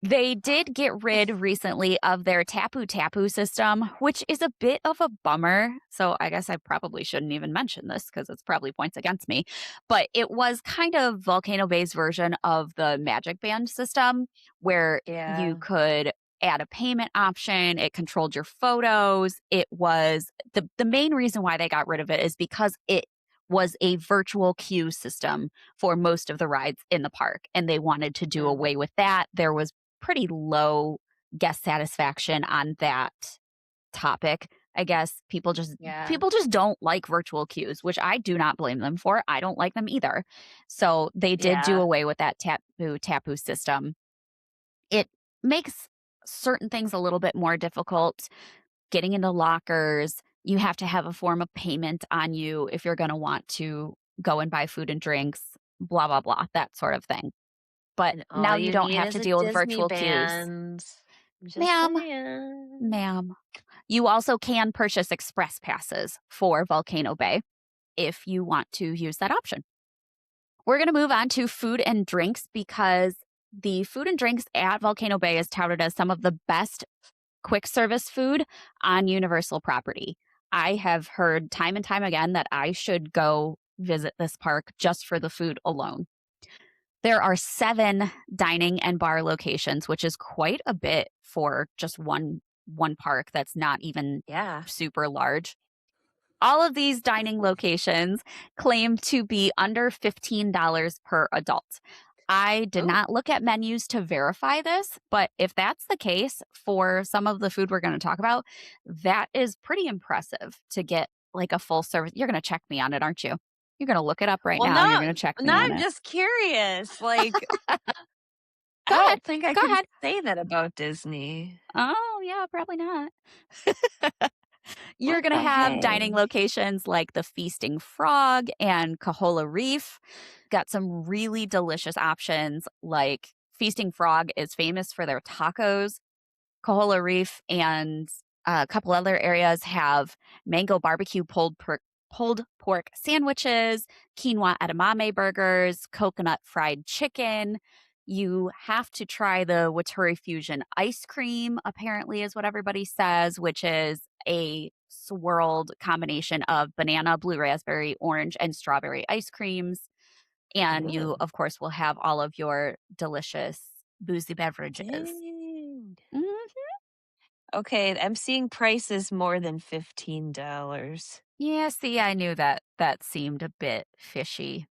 They did get rid recently of their Tapu Tapu system, which is a bit of a bummer. So I guess I probably shouldn't even mention this because it's probably points against me. But it was kind of Volcano Bay's version of the Magic Band system where you Yeah. could add a payment option. It controlled your photos. It was the main reason why they got rid of it is because it was a virtual queue system for most of the rides in the park, and they wanted to do away with that. There was pretty low guest satisfaction on that topic. I guess people just don't like virtual queues, which I do not blame them for. I don't like them either. So they did do away with that tapu system. It makes certain things a little bit more difficult. Getting into lockers, you have to have a form of payment on you if you're going to want to go and buy food and drinks, blah, blah, blah, that sort of thing. But And now all you you don't need have is to a deal with Disney virtual queues. band. Just Ma'am, saying. ma'am. You also can purchase express passes for Volcano Bay if you want to use that option. We're going to move on to food and drinks because the food and drinks at Volcano Bay is touted as some of the best quick service food on Universal property. I have heard time and time again that I should go visit this park just for the food alone. There are 7 dining and bar locations, which is quite a bit for just one park that's not even super large. All of these dining locations claim to be under $15 per adult. I did not look at menus to verify this, but if that's the case for some of the food we're going to talk about, that is pretty impressive to get like a full service. You're going to check me on it, aren't you? You're going to look it up right now and you're going to check me on I'm it. just curious. Like, Go I ahead. don't think I Go can ahead. say that about Disney. Oh, yeah, probably not. You're What going to the have dining heck? locations like the Feasting Frog and Cahola Reef. Got some really delicious options like Feasting Frog is famous for their tacos. Cahola Reef and a couple other areas have mango barbecue pulled pork sandwiches, quinoa edamame burgers, coconut fried chicken. You have to try the Waturi Fusion ice cream, apparently, is what everybody says, which is a swirled combination of banana, blue raspberry, orange, and strawberry ice creams. And you, of course, will have all of your delicious boozy beverages. Dang. Mhm. Okay, I'm seeing prices more than $15. Yeah, see, I knew that seemed a bit fishy.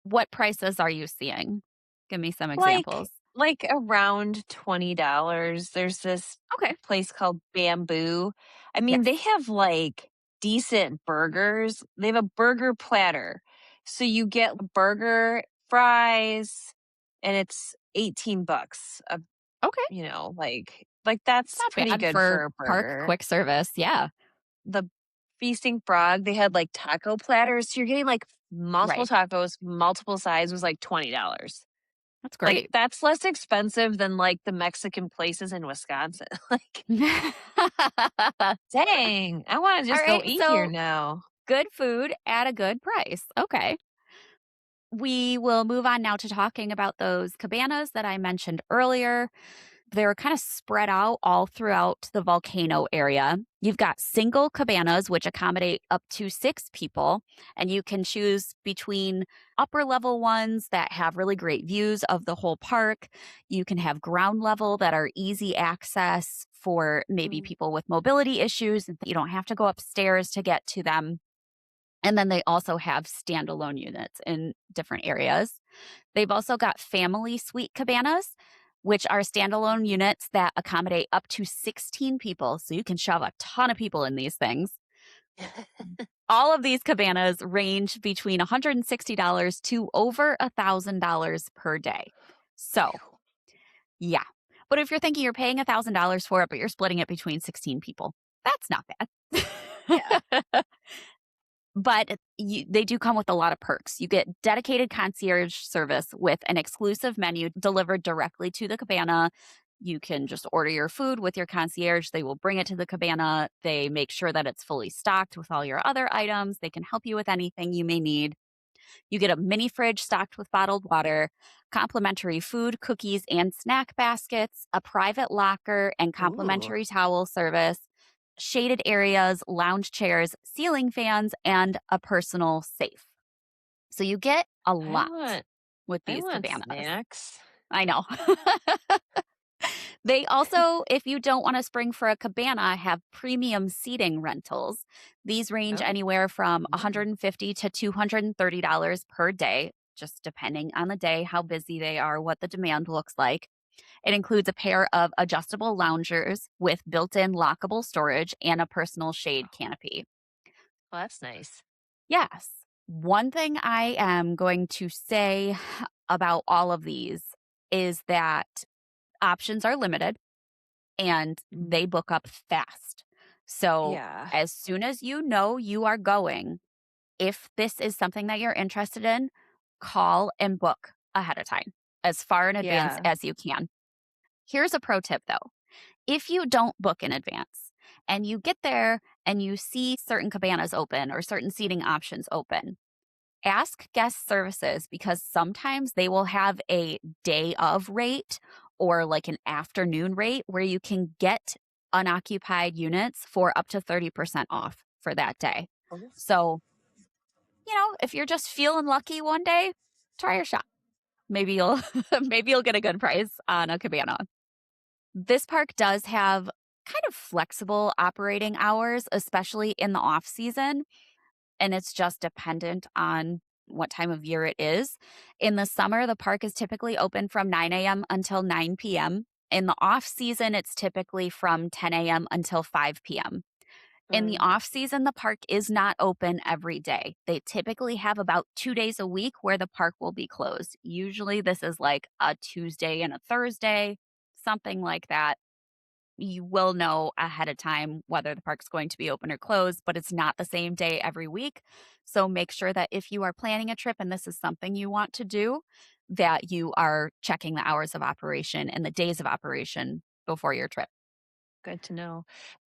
What prices are you seeing? Give me some examples. Like around $20. There's this Okay. place called Bamboo. I mean, Yes. they have like decent burgers. They have a burger platter. So you get a burger, fries, and it's $18 a, Okay. like that's Not pretty bad good for for a park burger. quick service. Yeah. The Feasting Frog, they had like taco platters. So you're getting like multiple Right. tacos, multiple sides was like $20. That's Like great. that's less expensive than like the Mexican places in Wisconsin. Like, dang, I want to All just go right. eat here So now. good food at a good price. Okay. We will move on now to talking about those cabanas that I mentioned earlier. They're kind of spread out all throughout the volcano area. You've got single cabanas, which accommodate up to 6 people, and you can choose between upper level ones that have really great views of the whole park. You can have ground level that are easy access for maybe people with mobility issues, and you don't have to go upstairs to get to them. And then they also have standalone units in different areas. They've also got family suite cabanas, which are standalone units that accommodate up to 16 people. So you can shove a ton of people in these things. All of these cabanas range between $160 to over $1,000 per day. So, yeah. But if you're thinking you're paying $1,000 for it, but you're splitting it between 16 people, that's not bad. Yeah. But they do come with a lot of perks. You get dedicated concierge service with an exclusive menu delivered directly to the cabana. You can just order your food with your concierge. They will bring it to the cabana. They make sure that it's fully stocked with all your other items. They can help you with anything you may need. You get a mini fridge stocked with bottled water, complimentary food, cookies, and snack baskets, a private locker, and complimentary towel service, shaded areas, lounge chairs, ceiling fans, and a personal safe. So you get a lot with these cabanas. Snacks. I know. They also, if you don't want to spring for a cabana, have premium seating rentals. These range Oh. anywhere from Mm. $150 to $230 per day, just depending on the day, how busy they are, what the demand looks like. It includes a pair of adjustable loungers with built in lockable storage and a personal shade canopy. Well, that's nice. Yes. One thing I am going to say about all of these is that options are limited and they book up fast. So, Yeah. as soon as you know you are going, if this is something that you're interested in, call and book ahead of time, as far in advance Yeah. as you can. Here's a pro tip though. If you don't book in advance and you get there and you see certain cabanas open or certain seating options open, ask guest services because sometimes they will have a day of rate or like an afternoon rate where you can get unoccupied units for up to 30% off for that day. Oh. So, if you're just feeling lucky one day, try your shot. Maybe you'll maybe you'll get a good price on a cabana. This park does have kind of flexible operating hours, especially in the off season, and it's just dependent on what time of year it is. In the summer, the park is typically open from 9 a.m. until 9 p.m. In the off season, it's typically from 10 a.m. until 5 p.m. In the Mm. off season, the park is not open every day. They typically have about 2 days a week where the park will be closed. Usually, this is like a Tuesday and a Thursday, something like that. You will know ahead of time whether the park's going to be open or closed, but it's not the same day every week. So make sure that if you are planning a trip and this is something you want to do, that you are checking the hours of operation and the days of operation before your trip. Good to know.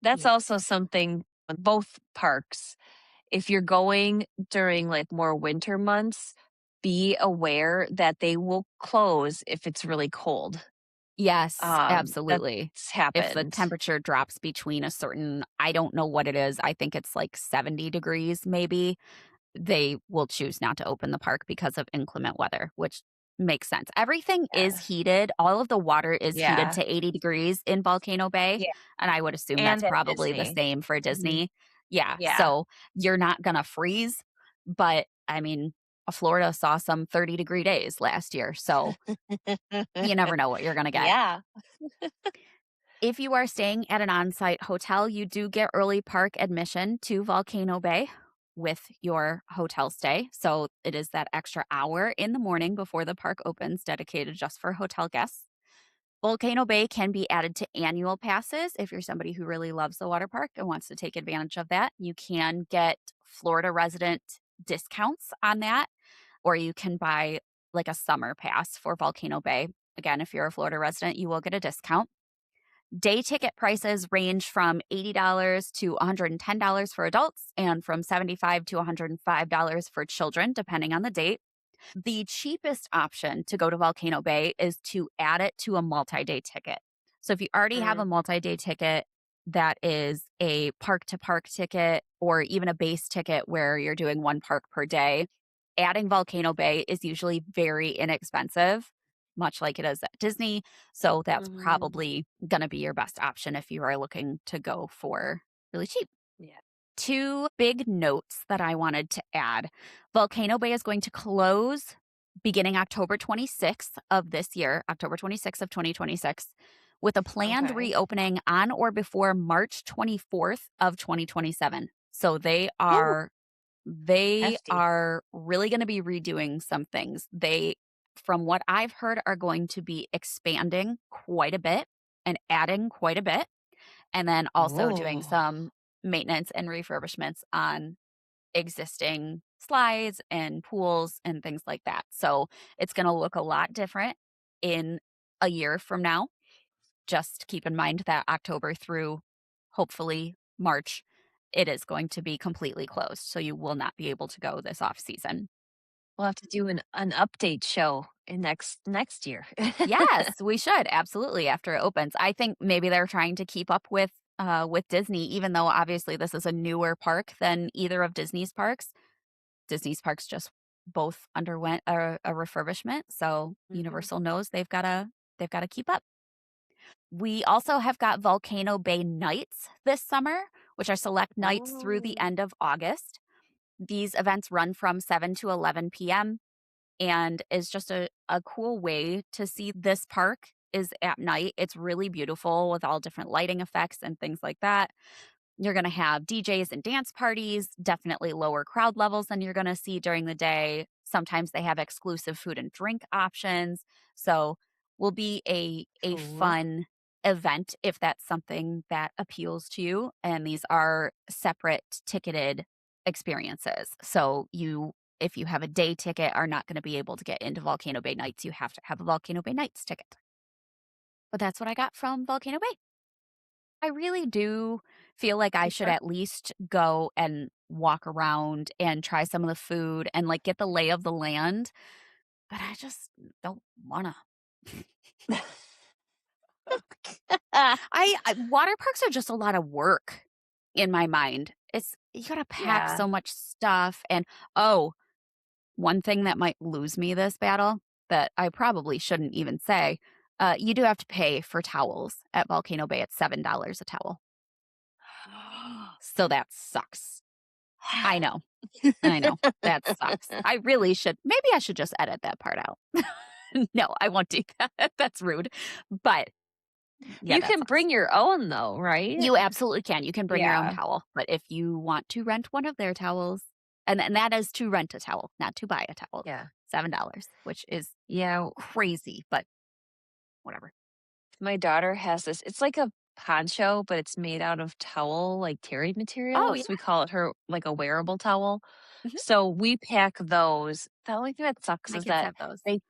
That's Yeah. also something with both parks. If you're going during like more winter months, be aware that they will close if it's really cold. Yes, absolutely. That's If the happened. temperature drops between a certain, I don't know what it is, I think it's like 70 degrees maybe, they will choose not to open the park because of inclement weather, which makes sense. Everything is Yeah. heated. All of the water is heated Yeah. to 80 degrees in Volcano Bay. Yeah. And I would assume that's And at probably the Disney. same for Mhm. Disney. Yeah. Yeah. So you're not going to freeze. But I mean, Florida saw some 30-degree days last year. So you never know what you're going to get. Yeah. If you are staying at an on site hotel, you do get early park admission to Volcano Bay with your hotel stay. So it is that extra hour in the morning before the park opens dedicated just for hotel guests. Volcano Bay can be added to annual passes if you're somebody who really loves the water park and wants to take advantage of that. You can get Florida resident discounts on that, or you can buy like a summer pass for Volcano Bay. Again, if you're a Florida resident, you will get a discount. Day ticket prices range from $80 to $110 for adults and from $75 to $105 for children, depending on the date. The cheapest option to go to Volcano Bay is to add it to a multi day ticket. So if you already have a Mm. multi day ticket that is a park to park ticket or even a base ticket where you're doing one park per day, adding Volcano Bay is usually very inexpensive, much like it is at Disney. So that's Mhm. probably going to be your best option if you are looking to go for really cheap. Yeah. Two big notes that I wanted to add. Volcano Bay is going to close beginning October 26th of this year, October 26th of 2026, with a planned Okay. reopening on or before March 24th of 2027. So they Ooh, are they hefty. are really going to be redoing some things. They, from what I've heard, are going to be expanding quite a bit and adding quite a bit, and then also doing Oh. some maintenance and refurbishments on existing slides and pools and things like that. So it's going to look a lot different in a year from now. Just keep in mind that October through hopefully March, it is going to be completely closed. So you will not be able to go this off season. We'll have to do an update show in next year. Yes, we should absolutely after it opens. I think maybe they're trying to keep up with Disney, even though obviously this is a newer park than either of Disney's parks. Disney's parks just both underwent a refurbishment, so Mhm. Universal knows they've got to keep up. We also have got Volcano Bay Nights this summer, which are select nights through the end of August. These events run from 7 to 11 p.m. and is just a cool way to see this park is at night. It's really beautiful with all different lighting effects and things like that. You're going to have DJs and dance parties, definitely lower crowd levels than you're going to see during the day. Sometimes they have exclusive food and drink options. So will be a Cool. fun event if that's something that appeals to you. And these are separate ticketed experiences. So if you have a day ticket, are not going to be able to get into Volcano Bay Nights. You have to have a Volcano Bay Nights ticket. But that's what I got from Volcano Bay. I really do feel like I should at least go and walk around and try some of the food and like get the lay of the land. But I just don't wanna. Water parks are just a lot of work in my mind. You gotta pack Yeah. so much stuff. And one thing that might lose me this battle that I probably shouldn't even say, you do have to pay for towels at Volcano Bay. It's $7 a towel. So that sucks. I know. That sucks. I really should. Maybe I should just edit that part out. No, I won't do that. That's rude. But yeah, You that can sucks. bring your own though, right? You absolutely can. You can bring your own Yeah. towel. But if you want to rent one of their towels, and that is to rent a towel, not to buy a towel. Yeah. $7, which is Yeah. crazy, but whatever. My daughter has this. It's like a poncho, but it's made out of towel, like terry material. Oh, yeah. So we call it her like a wearable towel. Mhm. So we pack those. The only thing that sucks My is kids that have those. they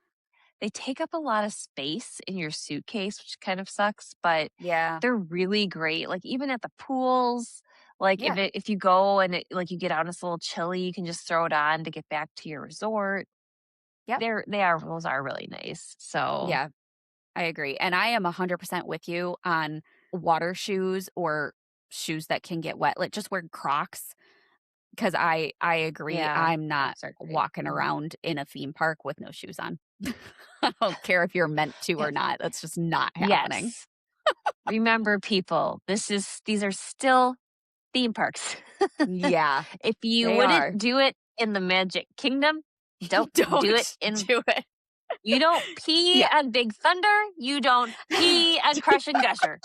take up a lot of space in your suitcase, which kind of sucks, but Yeah. they're really great. Like even at the pools, like Yeah. if you go and like you get out and it's a little chilly, you can just throw it on to get back to your resort. Yep. Those are really nice. So Yeah, I agree. And I am 100% with you on water shoes or shoes that can get wet. Like just wear Crocs. Because I agree. yeah, I'm not Crocs are great. walking around in a theme park with no shoes on. I don't care if you're meant to or not. That's just not happening. Yes. Remember, people, these are still theme parks. Yeah, If you they wouldn't are. do it in the Magic Kingdom, don't Don't do it in. do it. You don't pee Yeah. on Big Thunder. You don't pee on Crush and Gusher.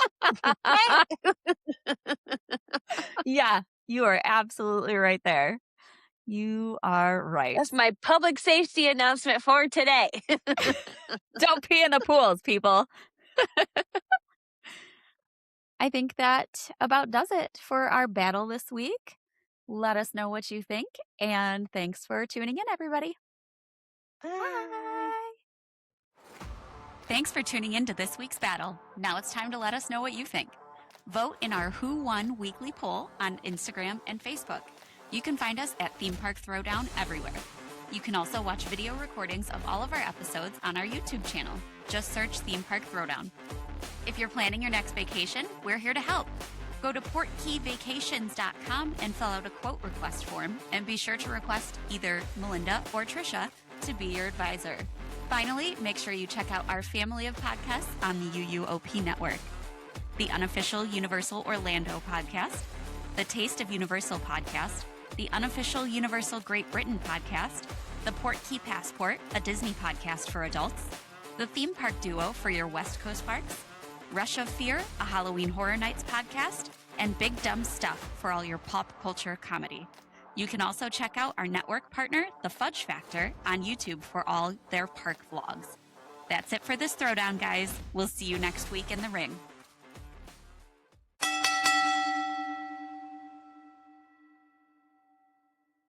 Yeah, you are absolutely right there. You are right. That's my public safety announcement for today. Don't pee in the pools, people. I think that about does it for our battle this week. Let us know what you think, and thanks for tuning in, everybody. Bye. Thanks for tuning in to this week's battle. Now it's time to let us know what you think. Vote in our Who Won weekly poll on Instagram and Facebook. You can find us at Theme Park Throwdown everywhere. You can also watch video recordings of all of our episodes on our YouTube channel. Just search Theme Park Throwdown. If you're planning your next vacation, we're here to help. Go to portkeyvacations.com and fill out a quote request form, and be sure to request either Melinda or Tricia to be your advisor. Finally, make sure you check out our family of podcasts on the UUOP network. The Unofficial Universal Orlando podcast, the Taste of Universal podcast, the Unofficial Universal Great Britain podcast, the Portkey Passport, a Disney podcast for adults, the Theme Park Duo for your West Coast parks, Rush of Fear, a Halloween Horror Nights podcast, and Big Dumb Stuff for all your pop culture comedy. You can also check out our network partner, The Fudge Factor, on YouTube for all their park vlogs. That's it for this throwdown, guys. We'll see you next week in the ring.